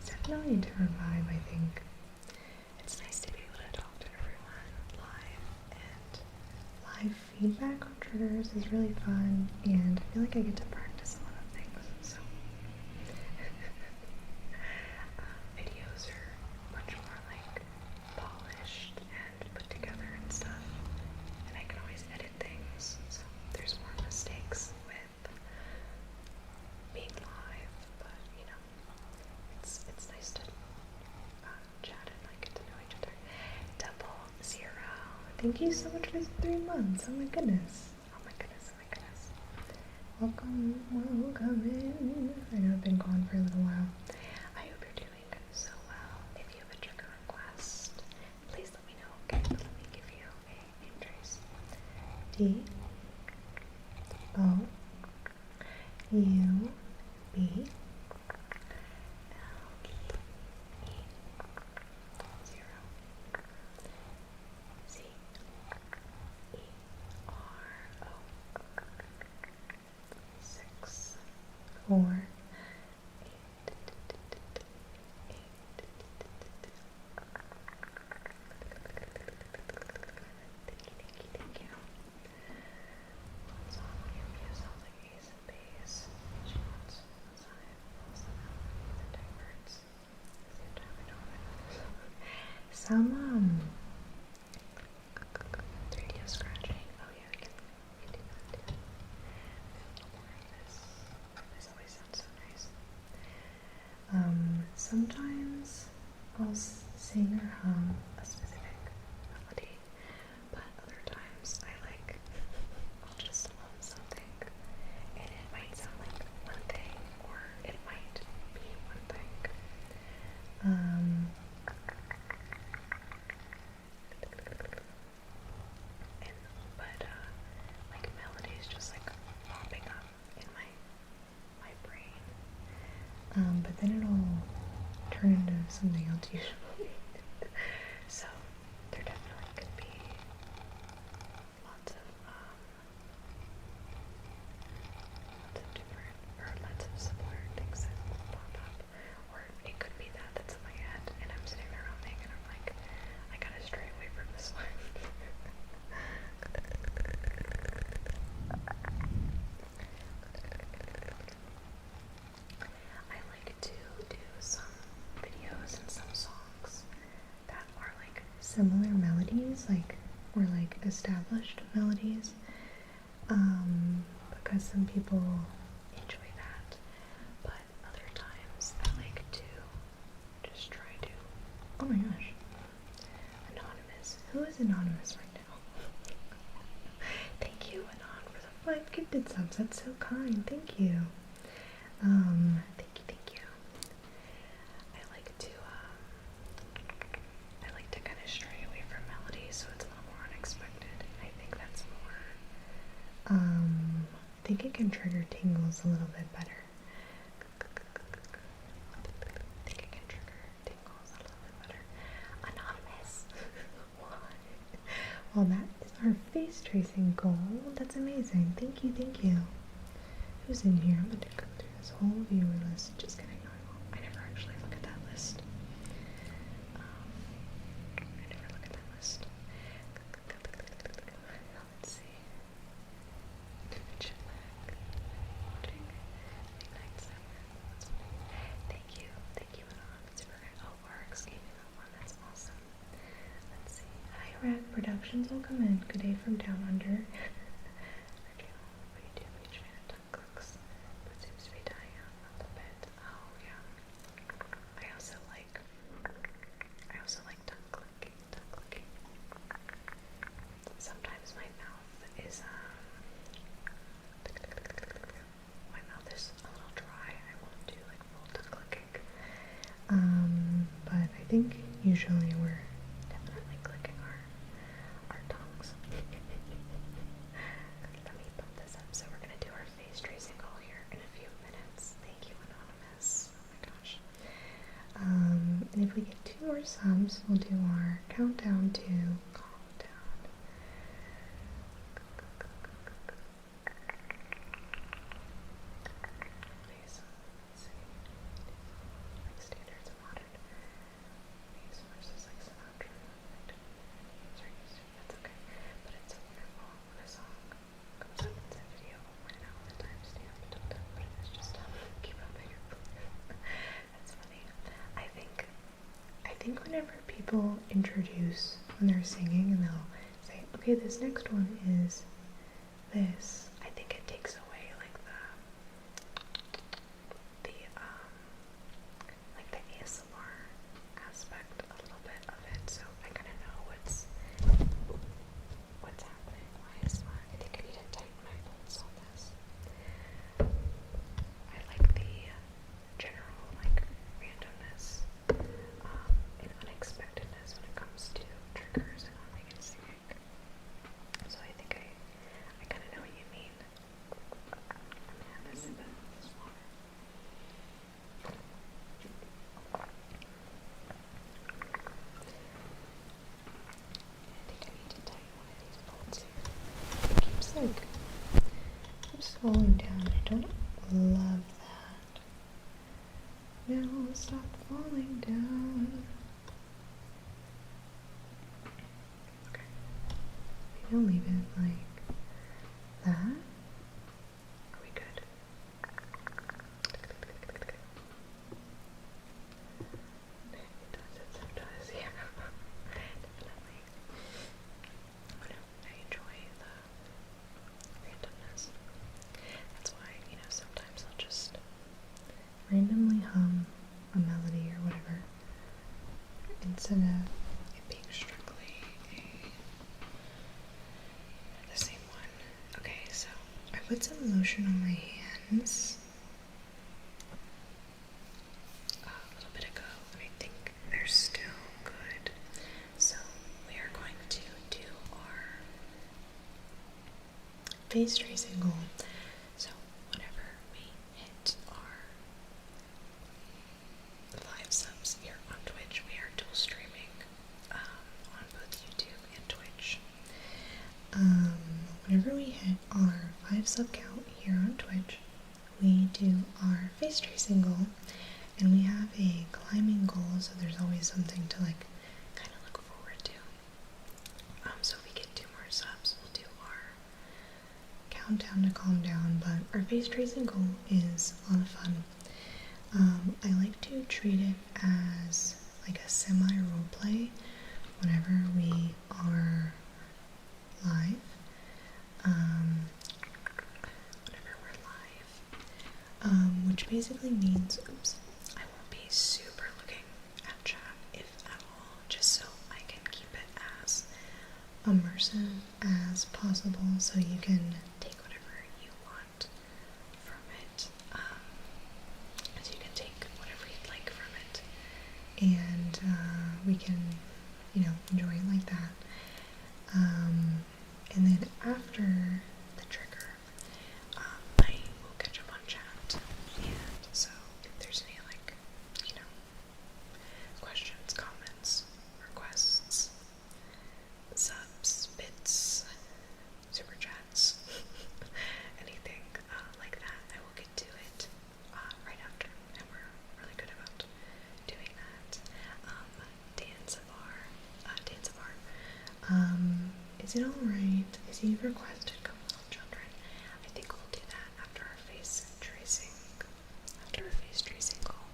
Definitely a different vibe, I think. It's nice to be able to talk to everyone live, and live feedback on triggers is really fun, and I feel like I get to practice a lot of things, so. Videos are much more like polished and put together and stuff, and I can always edit things, so there's more mistakes with being live, but you know, it's nice to chat and like get to know each other. 00, thank you so much for 3 months. Oh my goodness. Oh my goodness. Oh my goodness. Welcome in. I know I've been gone for a little while. I hope you're doing so well. If you have a trigger request, please let me know. Okay, let me give you a name trace. DOUB Four, thank you. Song you sounds like Ace and Base. She wants outside, also the diverts. Same time I don't. Some 3D scratching. Oh yeah, we can do that too. More of this. This always sounds so nice. Sometimes I'll sing or hum a specific melody, but other times I'll just hum something, and it might sound like one thing, or it might be 1000 but then it'll turn into something else usually. So there definitely could be lots of different, or lots of similar things that pop up. Or it could be that that's in my head and I'm sitting there humming and I'm like, I gotta stray away from this one. I like to do some videos and some songs that are like similar melodies, or established melodies, because some people enjoy that, but other times I like to just try to, oh my gosh, anonymous, who is anonymous right now? Thank you, Anon, for the 5 gifted subs, that's so kind, thank you. Thank you. I like to kind of stray away from melodies, so it's a little more unexpected. I think that's more, I think it can trigger tingles a little bit better. I think it can trigger tingles a little bit better. Anonymous. Why? Well, that is our face tracing goal. That's amazing. Thank you. Who's in here? I'm gonna go through this whole viewer list. Just kidding. I never actually look at that list. Let's see. Thank you, Anon. It's very RX Gaming one. That's awesome. Let's see. Hi, Rack Productions. Welcome in. Good day from Down Under. I also like tongue clicking. Sometimes my mouth is a little dry. I won't do like full tongue clicking. But I think usually we're definitely clicking our tongues. Let me pump this up. So we're gonna do our face tracing goal here in a few minutes. Thank you, Anonymous. Oh my gosh. And if we get 2 more subs, we'll do our countdown to calm down. Please, let's see. Like standards of modern these versus like Sinatra. Sorry, that's okay. But it's so wonderful when a song comes up in that video. Right now, the timestamp, but it's just keep up here. That's funny. I think whenever people introduce, when they're singing and they'll say, okay, this next one is this, I think it takes away like the ASMR aspect a little bit of it, so I kind of know what's happening. I think I need to tighten my bolts on this. I like the general randomness and unexpectedness when it comes to triggers and humming and singing. So I think I kind of know what you mean. I'm gonna have a sip of this water. I think I need to tighten one of these bolts here. It keeps falling down. I don't love that. Now stop falling down. Okay. Maybe I'll leave it like that. Are we good? It sometimes, yeah. Definitely. I enjoy the randomness. That's why, sometimes I'll just randomly hum a melody or whatever instead of it being strictly the same one. Okay, so I put some lotion on my hands a little bit ago, and I think they're still good. So we are going to do our face tracing goal. So whenever we hit our we do our face tracing goal, and we have a climbing goal, so there's always something to like kind of look forward to. So if we get 2 more subs, we'll do our countdown to calm down, but our face tracing goal is a lot of fun. I like to treat it as like a semi-role play whenever we are live. Which basically means, I won't be super looking at chat, if at all, just so I can keep it as immersive as possible, so you can take whatever you want from it. So you can take whatever you'd like from it, and we can, enjoy it like that. And then after the trigger, I will catch up on chat, and so if there's any questions, comments, requests, subs, bits, super chats, anything like that, I will get to it right after, and we're really good about doing that. Dan Savar, is it alright? Is you've requested a couple of children? I think we'll do that after our face tracing call.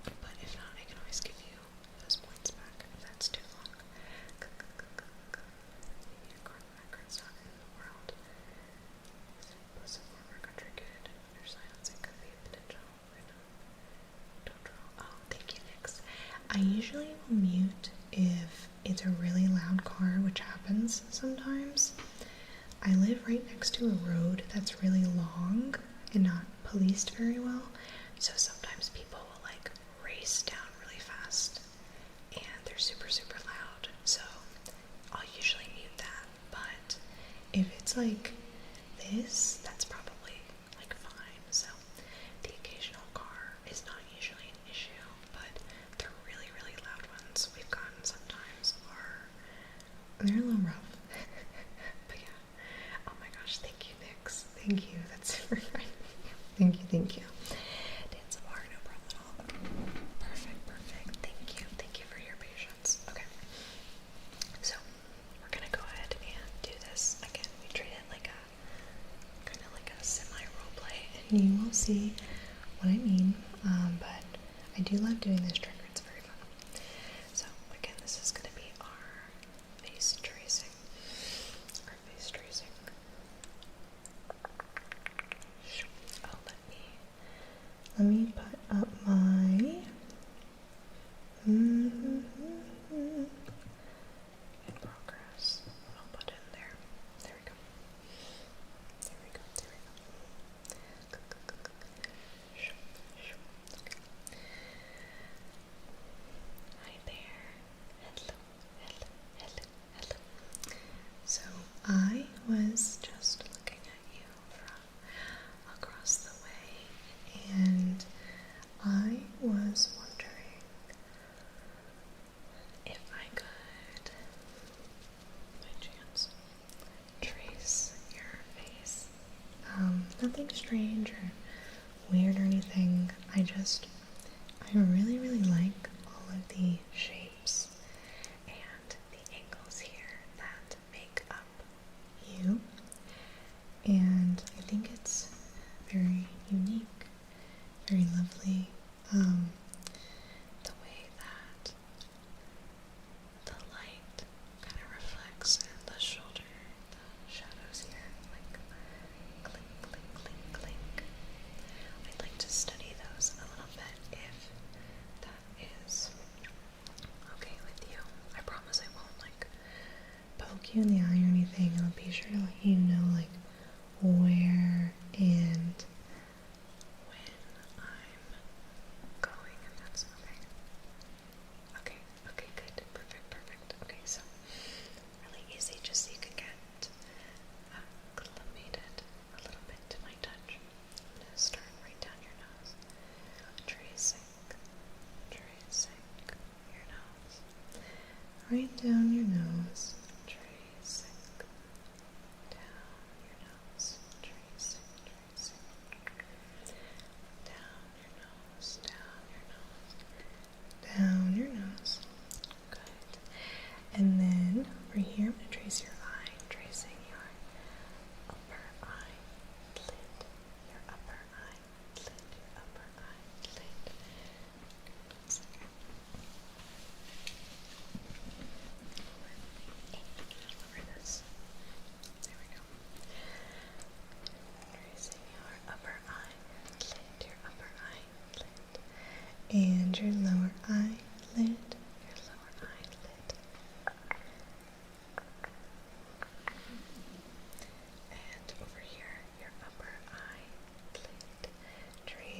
But if not, I can always give you those points back if that's too long. Unicorn background's not in the world. Plus a former country good. Your silencing could be potential. Don't draw. Oh, thank you, Nix. I usually will mute if it's a really loud car, which happens sometimes. I live right next to a road that's really long and not policed very well, so sometimes people will like race down really fast and they're super super loud, so I'll usually mute that. But if it's like this, that's probably like fine. So the occasional car is not usually an issue, but the really really loud ones we've gotten sometimes they're a little rough. But yeah, oh my gosh, thank you, Nix. Thank you, that's super kind. Thank you. Dance of art, no problem at all. Perfect. Thank you for your patience. Okay, so we're gonna go ahead and do this again. We treat it like a kind of like a semi-role play, and you will see what I mean. But I do love doing this trigger. It's very fun. So again, this is gonna be our face tracing. Oh, let me put up my progress. I'll put in there. There we go. Hi there. Hello. So I was just looking at you from across the way, and I was wondering if I could, by chance, trace your face. Nothing strange or weird or anything. I really, really like all of the shapes and the angles here that make up you, and I think it's very unique, very lovely. The way that the light kind of reflects in the shoulder, the shadows here, like clink. I'd like to study those a little bit if that is okay with you. I promise I won't like poke you in the eye or anything. I'll be sure to let you know like where and when I'm going, if that's okay. Okay, good. Perfect. Okay, so really easy, just so you can get acclimated a little bit to my touch. I'm gonna start right down your nose. Tracing your nose. Right down your nose. Tracing down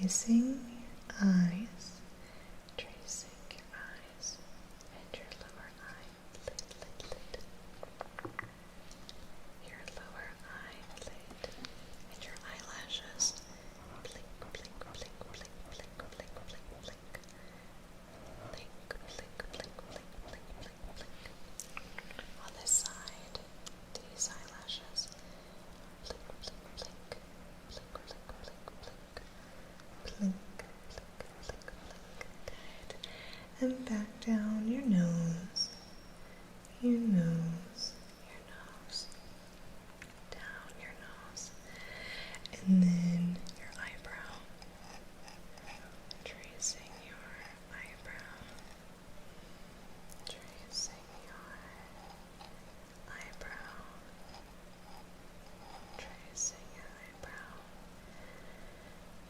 tracing your eyes, tracing your eyes and your lower eyelid, your lower eyelid and your eyelashes. Blink, blink, blink, blink, blink, blink, blink, blink. Blink, blink, blink, blink, blink, blink, blink. On this side, these eyelashes. Blink, blink, blink, blink, blink, blink, blink. Blink, blink, blink, blink. Good. And back down your nose, your nose, your nose, down your nose, and then your eyebrow, tracing your eyebrow, tracing your eyebrow, tracing your eyebrow,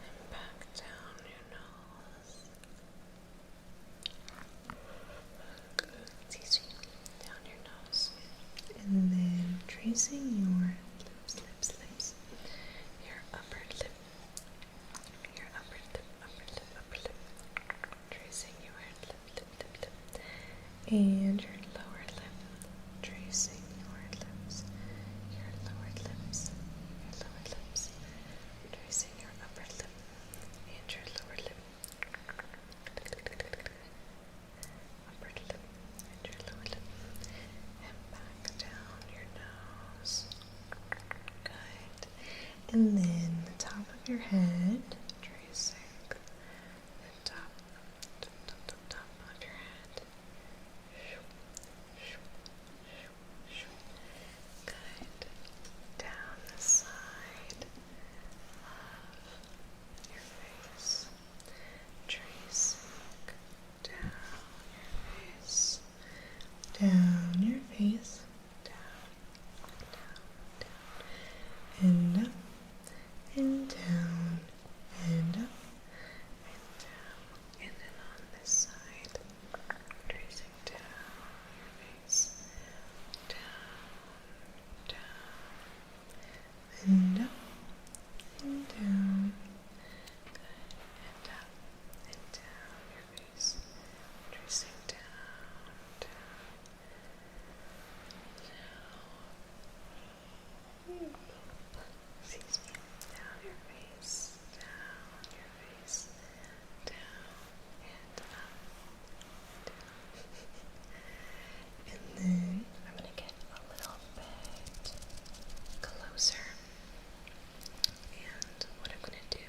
and back down your nose. It's easy. Down your nose. And then tracing your lips, your upper lip, your upper lip, tracing your lip, and your lower lip, tracing your lips, your lower lips, tracing your upper lip, and your lower lip, upper lip, and your lower lip, and back down your nose. Good. And then the top of your head, tracing the top of your head. Good. Down the side of your face, tracing down your face, down your face, down, and up, and down, and up, and down, and then on this side, tracing down your face, down, and up, and down, and up, and down your face, tracing down, excuse me, down your face, down, and up, and then I'm going to get a little bit closer, and what I'm going to do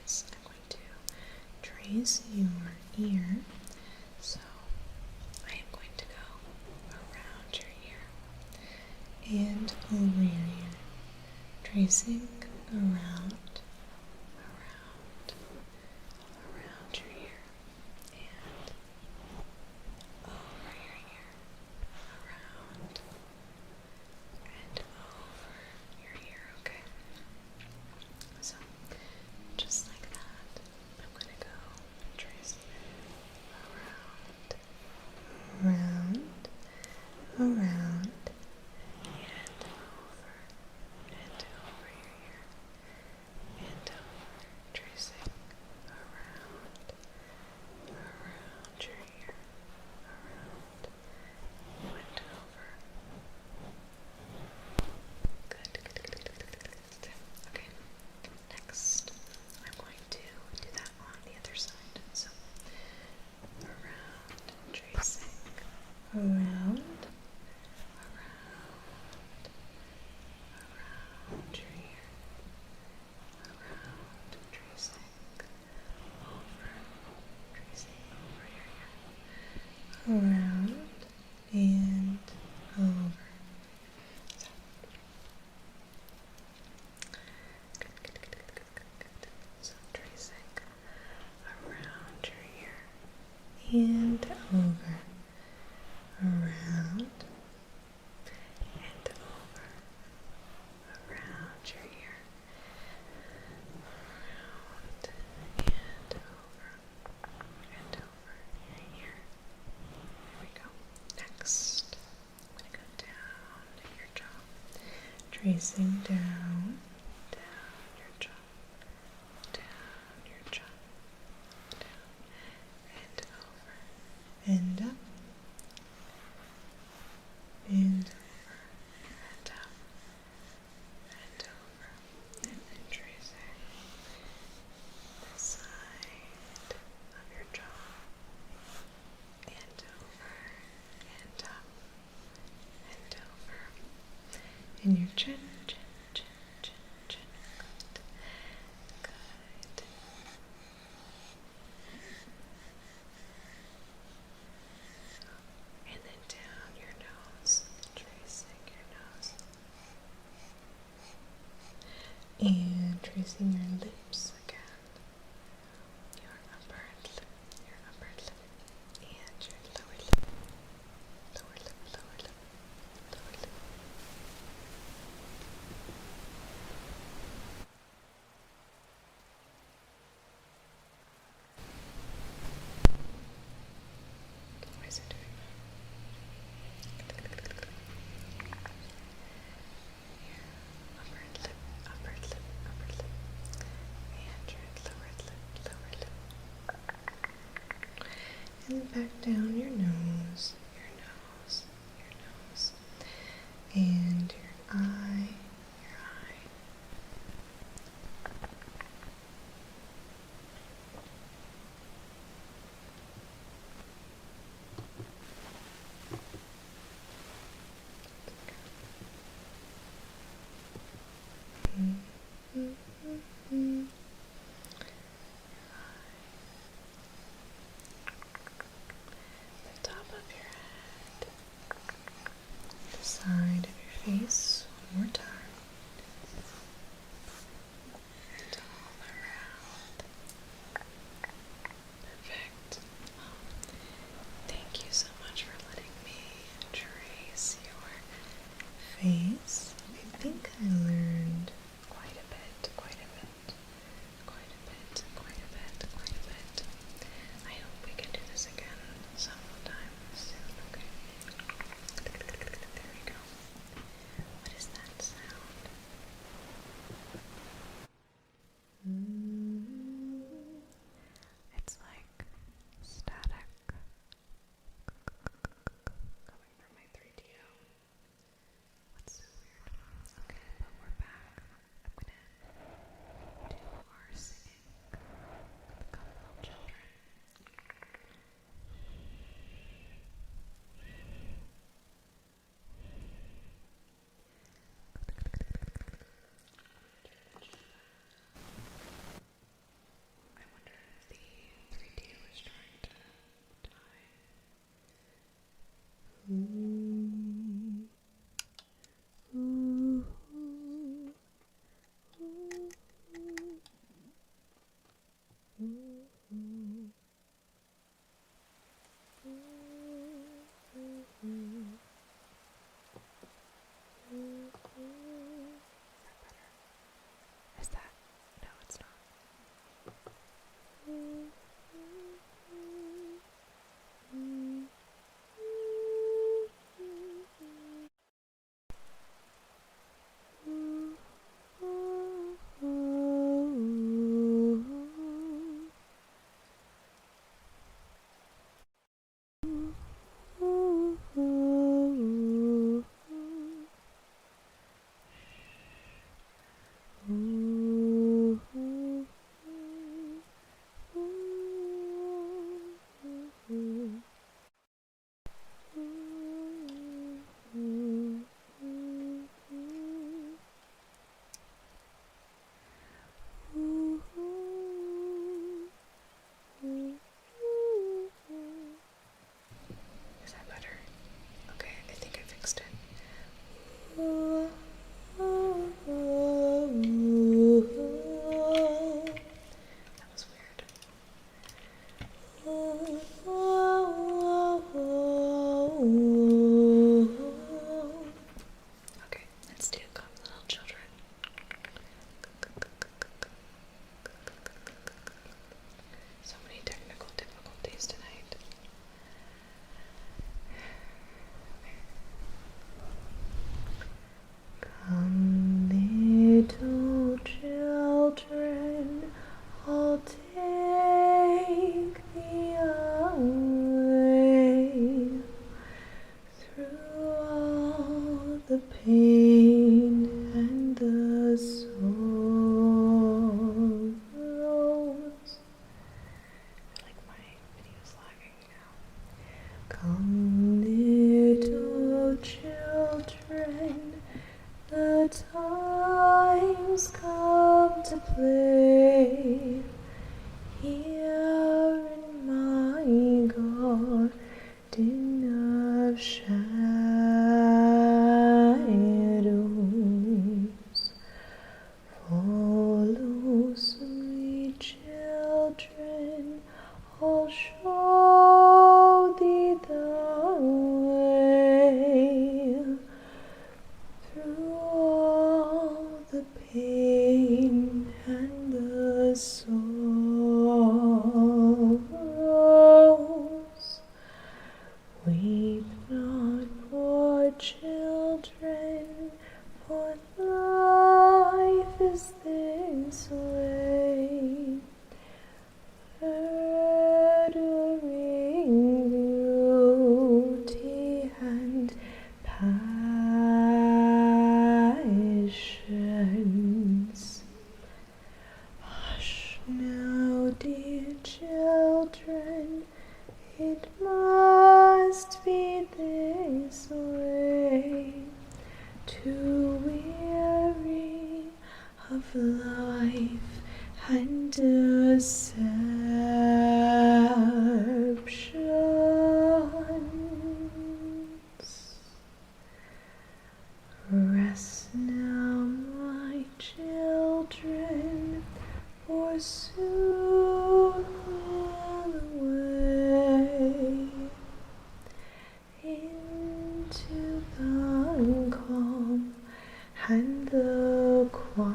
is I'm going to trace your ear. So I am going to go around your ear and over your ear, tracing around your ear and over your ear, around and over your ear, okay? So, just like that, I'm going to go trace around, and over your ear, and over, tracing around your ear, around and over. Good. Okay, next I'm going to do that on the other side. So around, tracing around your ear, around, tracing over your ear, around and over. So tracing around your ear and over, around and over, around your ear, around and over your ear. There we go. Next, I'm going to go down your jaw, tracing down your jaw, down your jaw, chin, chin, chin, chin, chin. Good. Good. And then down your nose, tracing your nose. And tracing your lips again. Your upper lip, and your lower lip, lower lip, lower lip, lower lip. Why is it doing that? Your upper lip, upper lip, upper lip, and your lower lip, lower lip. And back down your nose, your nose, your nose, and your eye, your eye. The top of your head, the side of your face, one more time, and all around. Perfect. Thank you so much for letting me trace your face. I think I learned quite a bit. I hope we can do this again sometime soon, okay? There we go. What is that sound? It's like static coming from my 3DO. What's so weird? Okay, but we're back. I'm gonna do our singing. Become little children. I wonder if the 3DO is trying to die. Is that? No, it's not. Is that better? Okay, I think I fixed it. That was weird. Okay, let's do Come Little Children. So many technical difficulties tonight. Come, little children, I'll take thee away through all the pain and the sorrows. I like my videos lagging now. Come, little children, let's friends. Hush now, dear children, it must be this way. Too weary of life and deceptions. Rest now, my children, for soon we'll away into the calm and the quiet.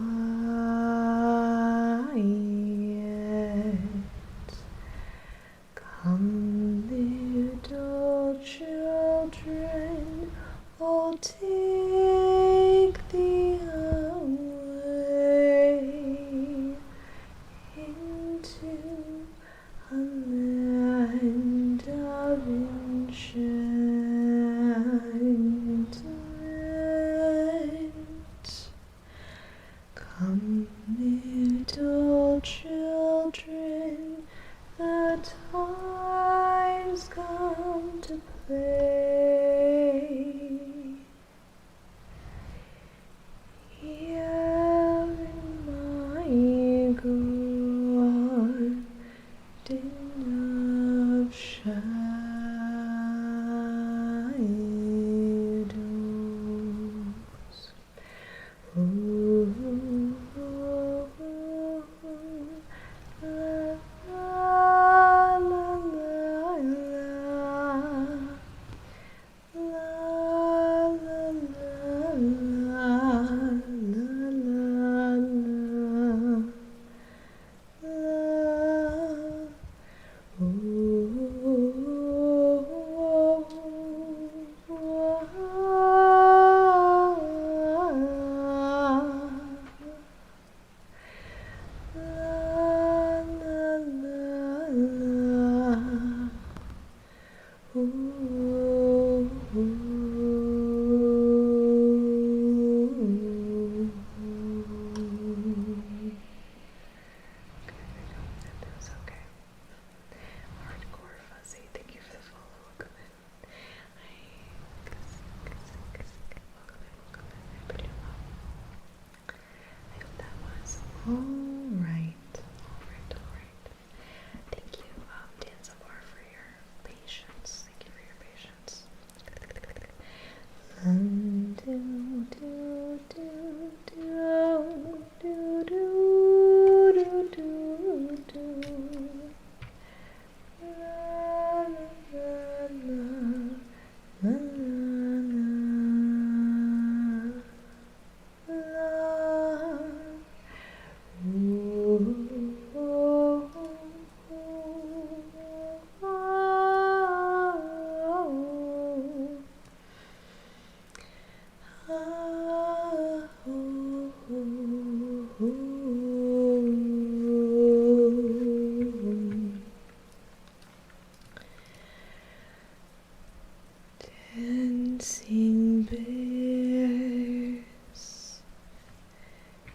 Come, little children, I'll take thee away into a land of enchantment. Come, little children, the time's come to play. Here in my garden of shadows. Ooh, la, la, la, la, la, la, Hardcore fuzzy, thank you for the follow. Welcome in. Welcome in. Pretty well. I hope that was alright. Thank you, Dan Zabar, for your patience. Thank you for your patience. Dancing bears,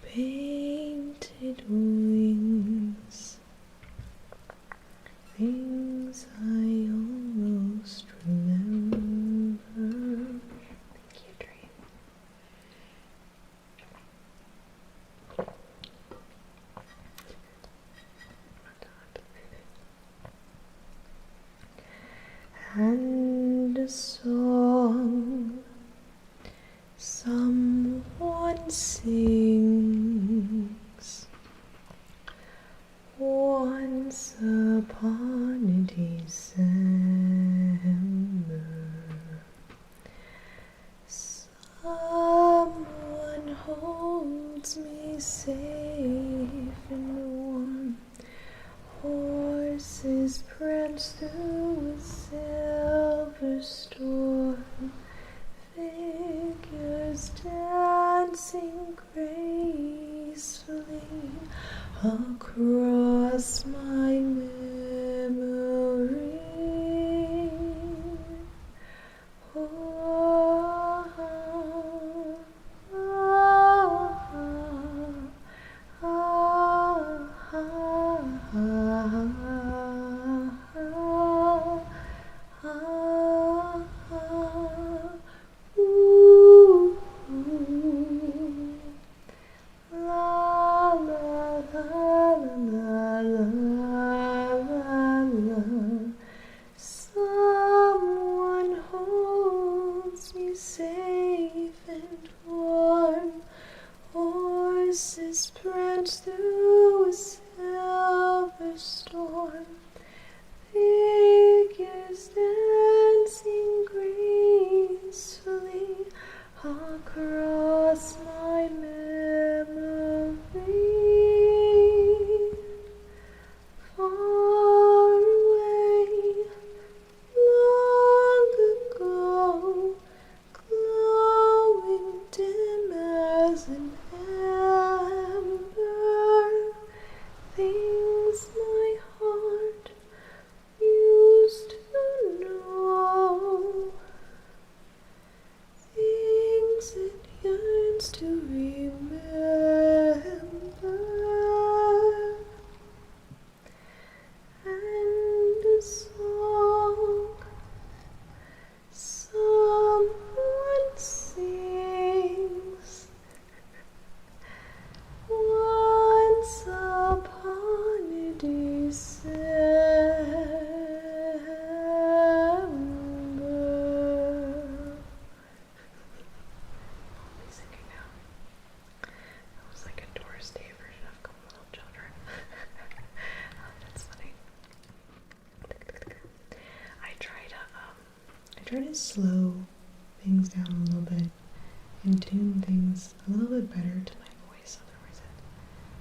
painted wings, things I almost remember. Thank you, Dream. And a song someone sings. Once upon a December, someone holds me safe and warm. Horses prance through a silver storm, figures dancing gracefully across my memory. Oh, oh, oh. spreads through a silver storm, figures dancing gracefully across my memory. Far away, long ago, glowing dim as an ember, things my heart used to know, things it yearns to remember, and a song someone sings once upon a December. I'm singing now. That was like a Doris Day version of Come Little Children. Oh, that's funny. I try to slow things down a little bit and tune things a little bit better to my voice, otherwise it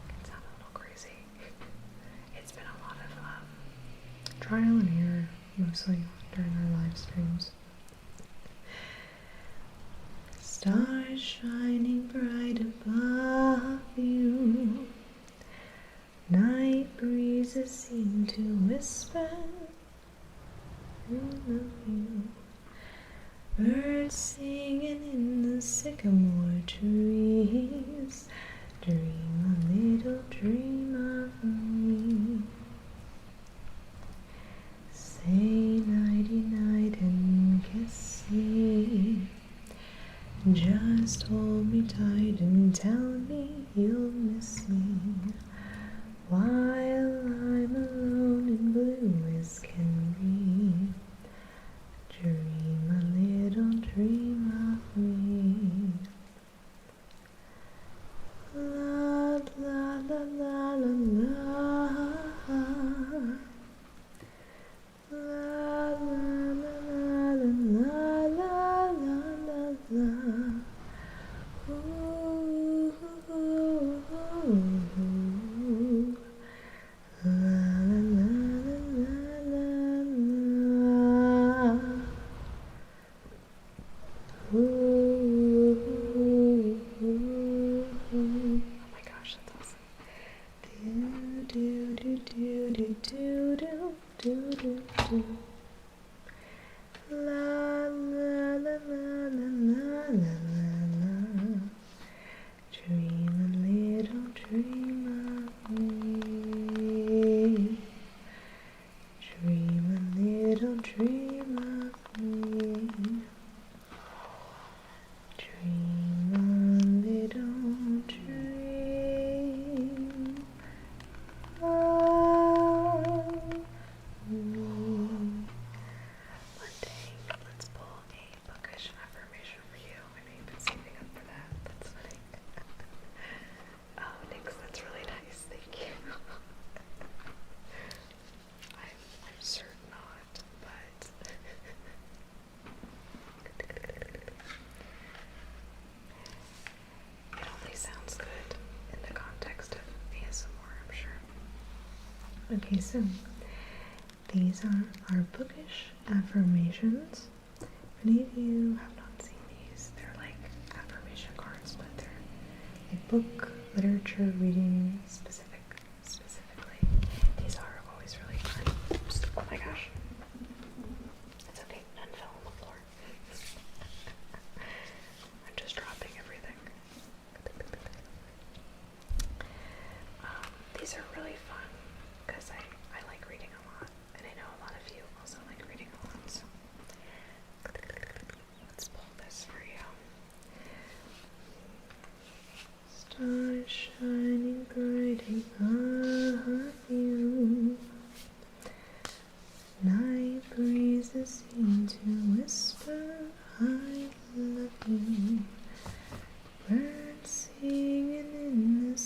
can sound a little crazy. It's been a lot of trial and error, mostly during our live streams. Stars shining bright above you, night breezes seem to whisper, I love you. Birds singing in the sycamore trees, dream a little dream of me. Say nighty night and kiss me, just hold me tight and tell me you'll miss me, while I'm alone and blue as can be. Dream a little dream of me. La la la la la la. La la la la la la la la la. Ooh, ooh, ooh, ooh. La la la la la la. Ooh, ooh, ooh. Oh my gosh, that's awesome. Do do do do do do do do do do. La la la la la la la la. Dream a little dream of me. Dream a little dream of me. Dream a little dream of me. Monday, let's pull a bookish affirmation for you. I know you've been saving up for that. That's funny. Oh, Nix, that's really nice. Thank you. I'm certain not, but it only sounds good in the context of ASMR, I'm sure. Okay, so these are our bookish affirmations. If any of you have not seen these, they're like affirmation cards, but they're like book literature reading specifically. These are always really fun. Oops, oh my gosh. It's okay, none fell on the floor. I'm just dropping everything. These are really fun because I like reading a lot, and I know a lot of you also like reading a lot, so let's pull this for you. Stars shining bright above you, night breezes seem to whisper, I love you. Birds singing in the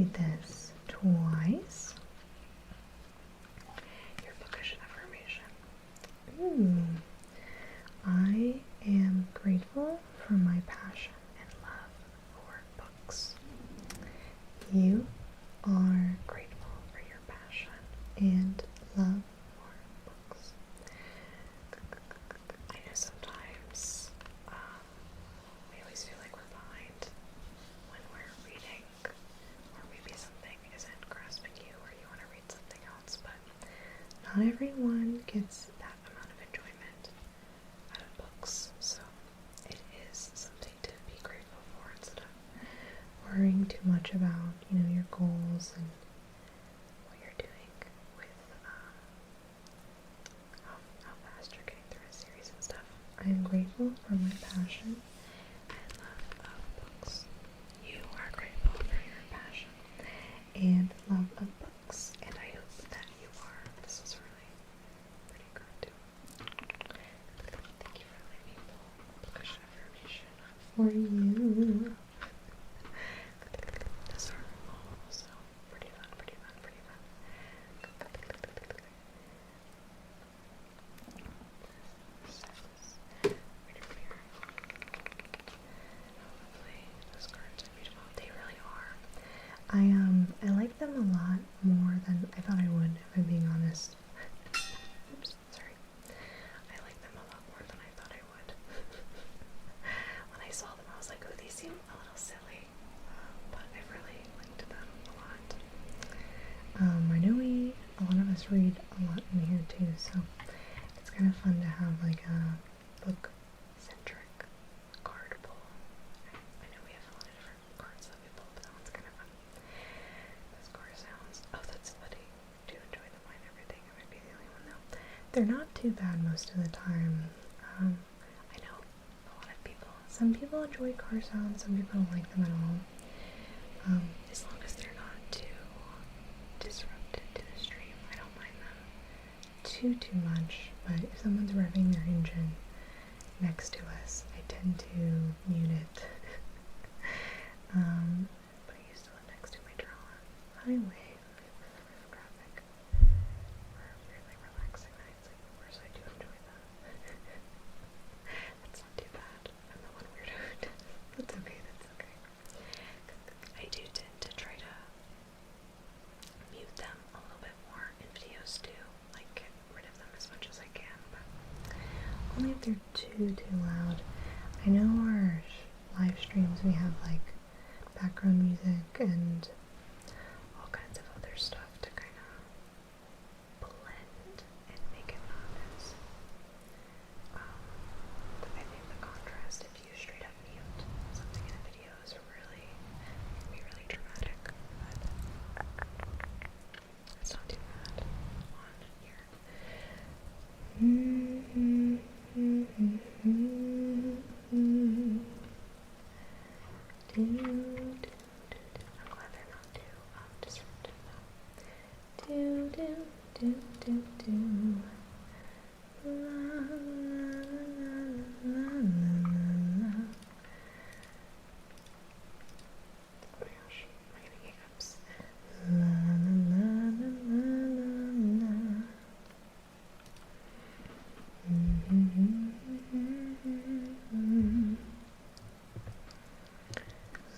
read this twice. Your bookish affirmation. I am grateful for my passion and love for books. You are grateful for your passion and love for books. I know sometimes we always feel like we're behind when we're reading, or maybe something isn't grasping you or you want to read something else, but not everyone gets that amount of enjoyment out of books, so it is something to be grateful for instead of worrying too much about, your goals and what you're doing with how fast you're getting through a series and stuff. I am grateful for my passion and love of books. You are grateful for your passion and love of books, and I hope that you are. This is really pretty good too. Thank you for letting me pull bookish affirmation for you. Those are also pretty fun, pretty fun, pretty fun. Hopefully those cards are beautiful. They really are. I like them a lot more than I thought I would, if I'm being honest. Oops, sorry. I like them a lot more than I thought I would. When I saw them, I was like, oh, these seem a little silly. But I really liked them a lot. I know a lot of us read a lot in here too, so it's kind of fun to have like a book-centric card pull. I know we have a lot of different cards that we pull, but that one's kind of fun. Those car sounds. Oh, that's funny. Do enjoy them and everything. I might be the only one though. They're not too bad most of the time. I know a lot of people. Some people enjoy car sounds. Some people don't like them at all. As long as they're not too disruptive to the stream, I don't mind them too much. But if someone's revving their engine next to us, I tend to mute it. But I used to live next to my Majora's highway graphic for really relaxing nights like before, so I do enjoy that. That's not too bad. I'm the one weirdo. That's okay, that's okay. I do tend to try to mute them a little bit more in videos too, like get rid of them as much as I can, but only if they're too loud. I know our live streams we have like background music and all kinds of other stuff to kind of blend and make it not as I think the contrast if you straight up mute something in a video is can be really dramatic, but it's not too bad on here. I'm glad they're not too disruptive though. La, la, la, la. Oh my gosh, I'm getting hiccups. La, la, la, la, la, la.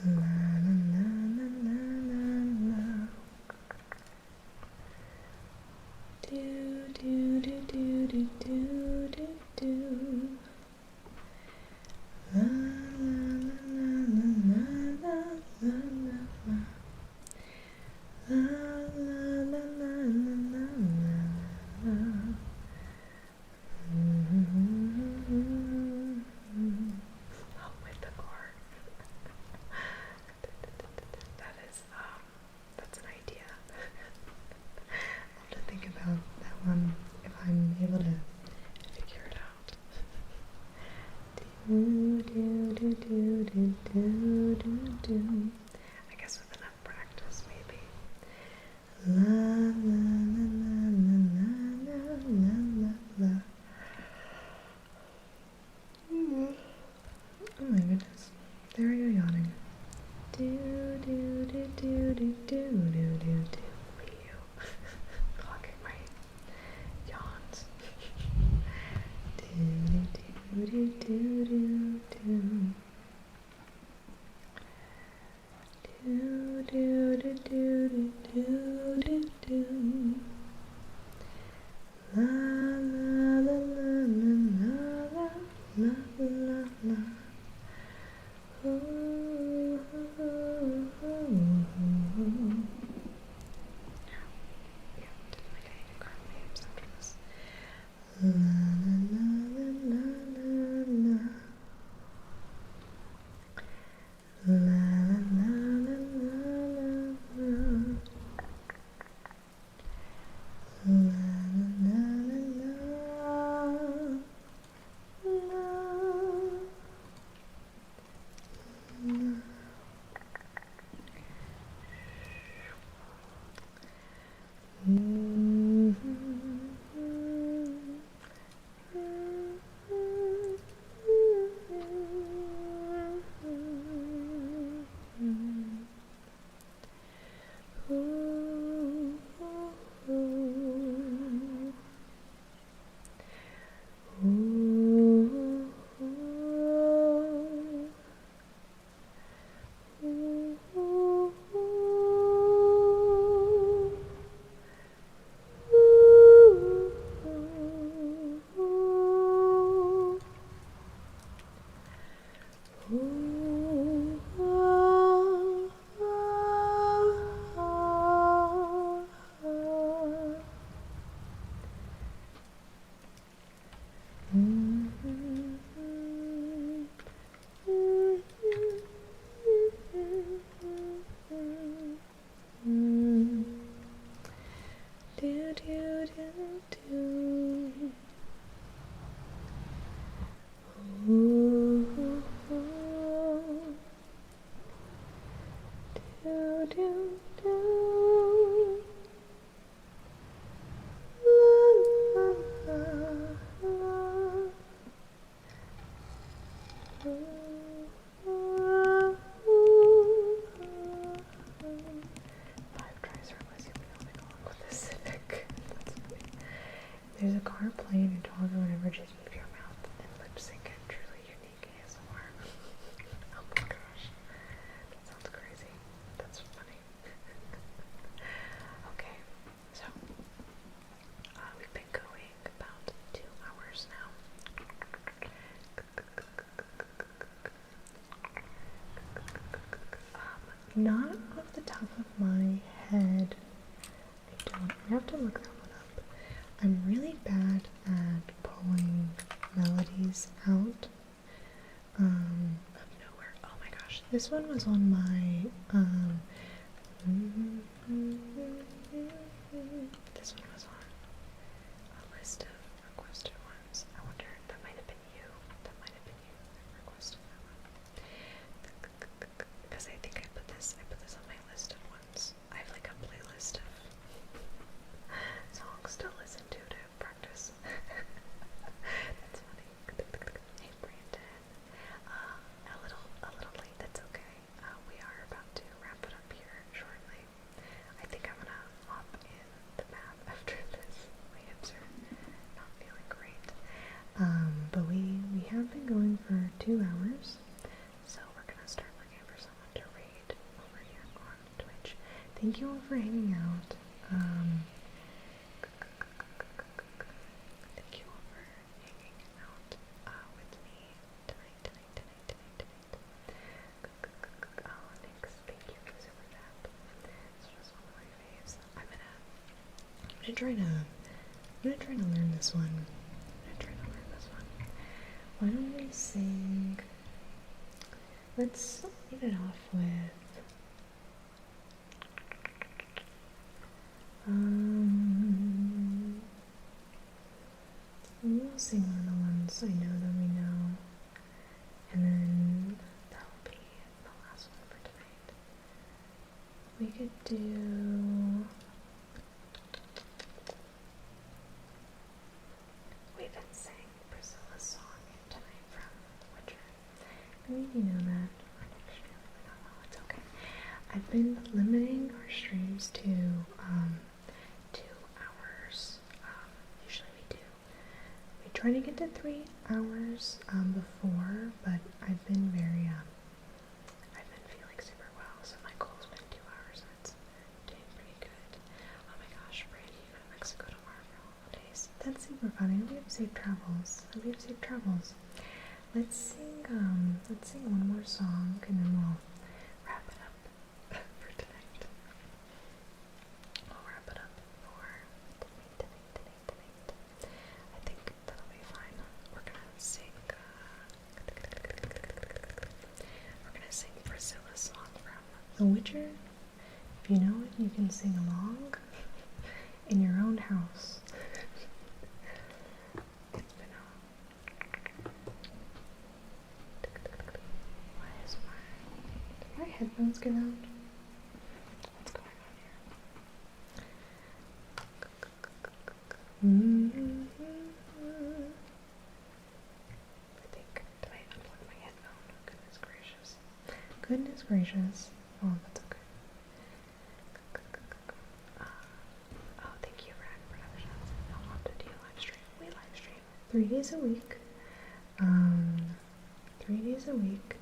La, la, la, la, la, la. Do, do, do, do, do, do, do. La, la, la, la, la, la, la, la. La, la, la, la, la, la, la, la. Oh, with the car. That's an idea. I'll have to think about that one if I'm able to figure it out. Do, do, do, do, do, do, do, do. I guess with enough practice, maybe. La, la, la, la, la, la, la, la, la. Oh my goodness. There I go yawning. Do, do, do, do, do, do. do, do, do. Ooh, do, do, do. La, la, la. Five tries for Lizzie Wheel to go along with the Civic. That's funny. There's a car playing a dog or whatever, just move your mouth and lip sync it. Truly unique ASMR. Oh my gosh. That sounds crazy. That's funny. Okay, so we've been going about 2 hours now. Not off the top of my head, I have to look that one up. I'm really bad at pulling melodies out of nowhere. Oh my gosh, this one was on my this one was on a list of requested ones. I wonder, that might have been you. That might have been you that requested that one. Because I think I put this on my list of ones. I have like a playlist of songs to listen to practice. That's funny. Hey Brandon. A little late, that's okay. We are about to wrap it up here shortly. I think I'm gonna hop in the map after this. My hips are not feeling great. But we have been going for 2 hours, so we're gonna start looking for someone to raid over here on Twitch. Thank you all for hanging out. Thank you all for hanging out with me tonight. Oh, thanks. Thank you for the super chat. It's just one of my faves. I'm gonna try to learn this one. Why don't we sing? Let's leave it off with we'll sing one of the ones I know that we know, and then that will be the last one for tonight. We could do. We even sang Priscilla's song tonight from Witcher. I mean, you know that. Or next stream, I don't know. It's okay. I've been limiting our streams to 2 hours. Usually we try to get to 3 hours before, but I've been feeling super well, so my goal's been 2 hours, and it's doing pretty good. Oh my gosh, Brady, you go to Mexico tomorrow for holidays. That's super fun. I hope you have safe travels. Let's sing one more song, and then we'll wrap it up for tonight. We'll wrap it up for tonight. I think that'll be fine. We're gonna sing Priscilla's song from The Witcher. If you know it, you can sing along in your own house. It's been did my headphones get out? What's going on here? I think, did I unplug my headphone? Goodness gracious. Oh, that's okay. Oh, thank you, Rad Productions. How often do you live stream? We live stream 3 days a week. 3 days a week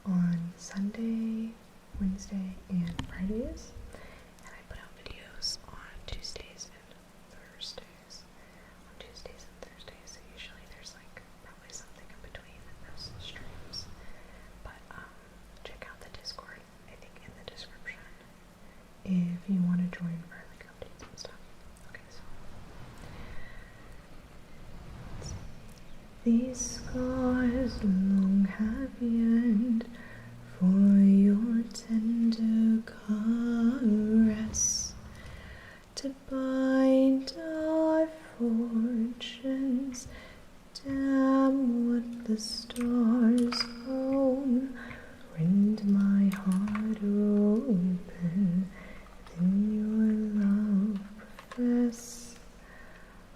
on Sunday, Wednesday, and Fridays. And I put out videos on Tuesdays and Thursdays. So usually there's like probably something in between those streams. But check out the Discord, I think in the description, if you want to join for like updates and stuff. Okay, so let's see. These scars long have yearned for your tender caress, to bind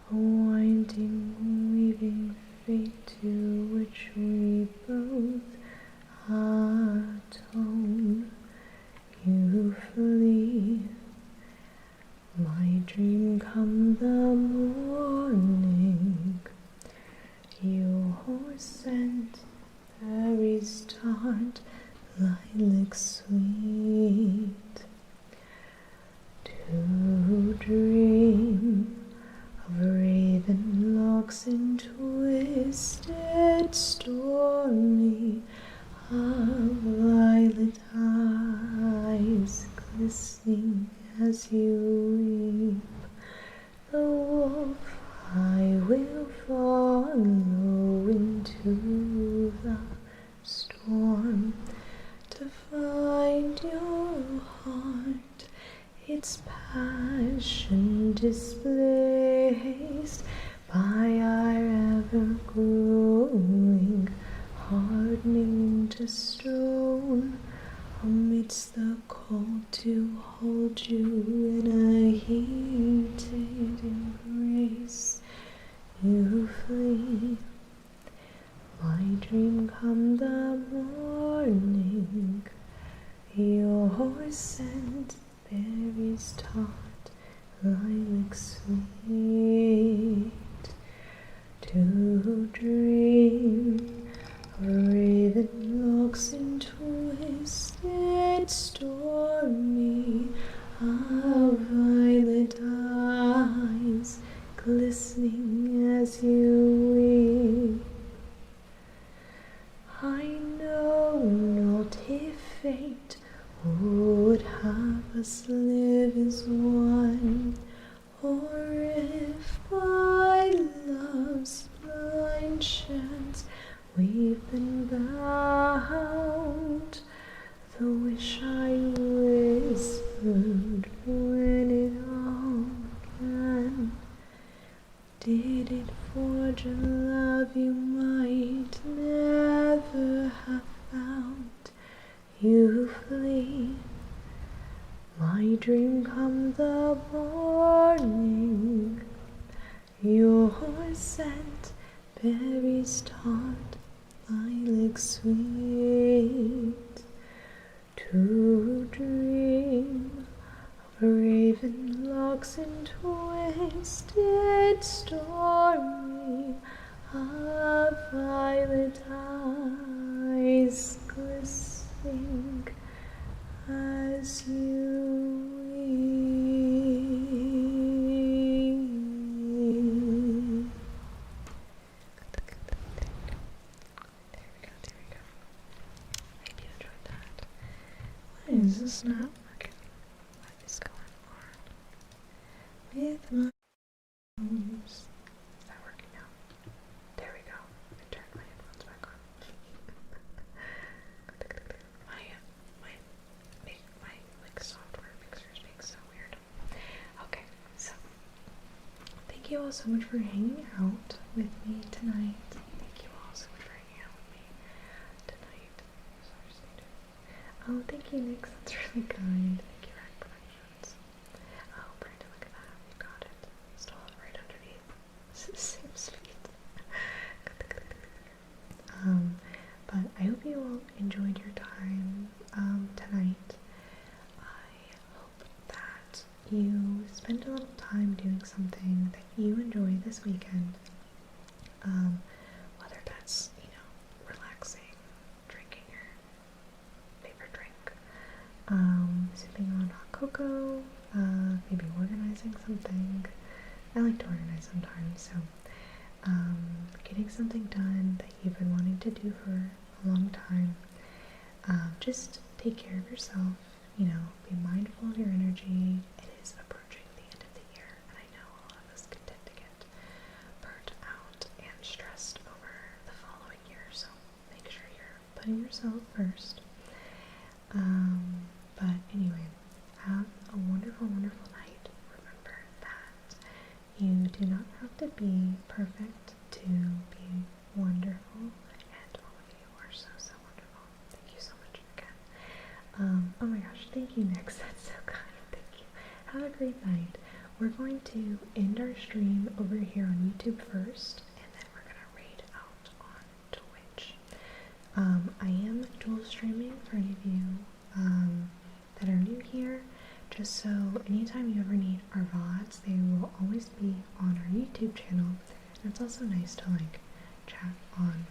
a winding, weaving fate to which we both atone. You flee, my dream come the morning. Your scent, berries tart, lilac sweet. To dream of raven locks and twisted stormy, of violet eyes glistening as you weep. The wolf I will follow into the storm to find your heart, its passion displaced by our ever-growing, hardening to stone. Amidst the cold to hold you in a heated embrace, you flee. My dream come the morning, your scent, berries tart, lilac sweet. To dream of raven locks and twisted stormy, of violet eyes glistening as you weep. I know not if fate would have us live as one, or if by love's blind chance we've been bound. The wish I whispered when it all began. Did it forge a love you might never have found? You flee. My dream come the morning, your scent, berries tart, lilac sweet. To dream of raven locks and twisted stormy, of violet eyes glistening as you weep. There we go. Hope you enjoyed that. Why is this not working? What is going on with my arms? Is that working now? There we go. I turned my headphones back on. my like software mixer is being so weird. Okay, so thank you all so much for hanging out with me tonight. Thank you all so much for hanging out with me tonight. Oh, thank you, Nix. That's really kind. Thank you, Rack Productions. Oh, Brandon, look at that. You got it. Still right underneath. Sam's feet. But I hope you all enjoyed your time tonight. I hope that you spend a little time doing something that you enjoy this weekend. Whether that's, relaxing, drinking your favorite drink, sipping on hot cocoa, maybe organizing something. I like to organize sometimes, so getting something done that you've been wanting to do for a long time. Just take care of yourself, be mindful of your energy. It is approaching the end of the year, and I know a lot of us can tend to get burnt out and stressed over the following year, so make sure you're putting yourself first. But anyway, have a wonderful, wonderful night. Remember that you do not have to be perfect to be wonderful, and all of you are so, so wonderful. Thank you so much again. Oh my gosh, thank you, Nix. That's so kind. Thank you. Have a great night. we're going to end our stream over here on YouTube first, and then we're gonna raid out on Twitch. I am dual streaming for any of you that are new here, just so anytime you ever need our VODs, they will always be on our YouTube channel. And it's also nice to like chat on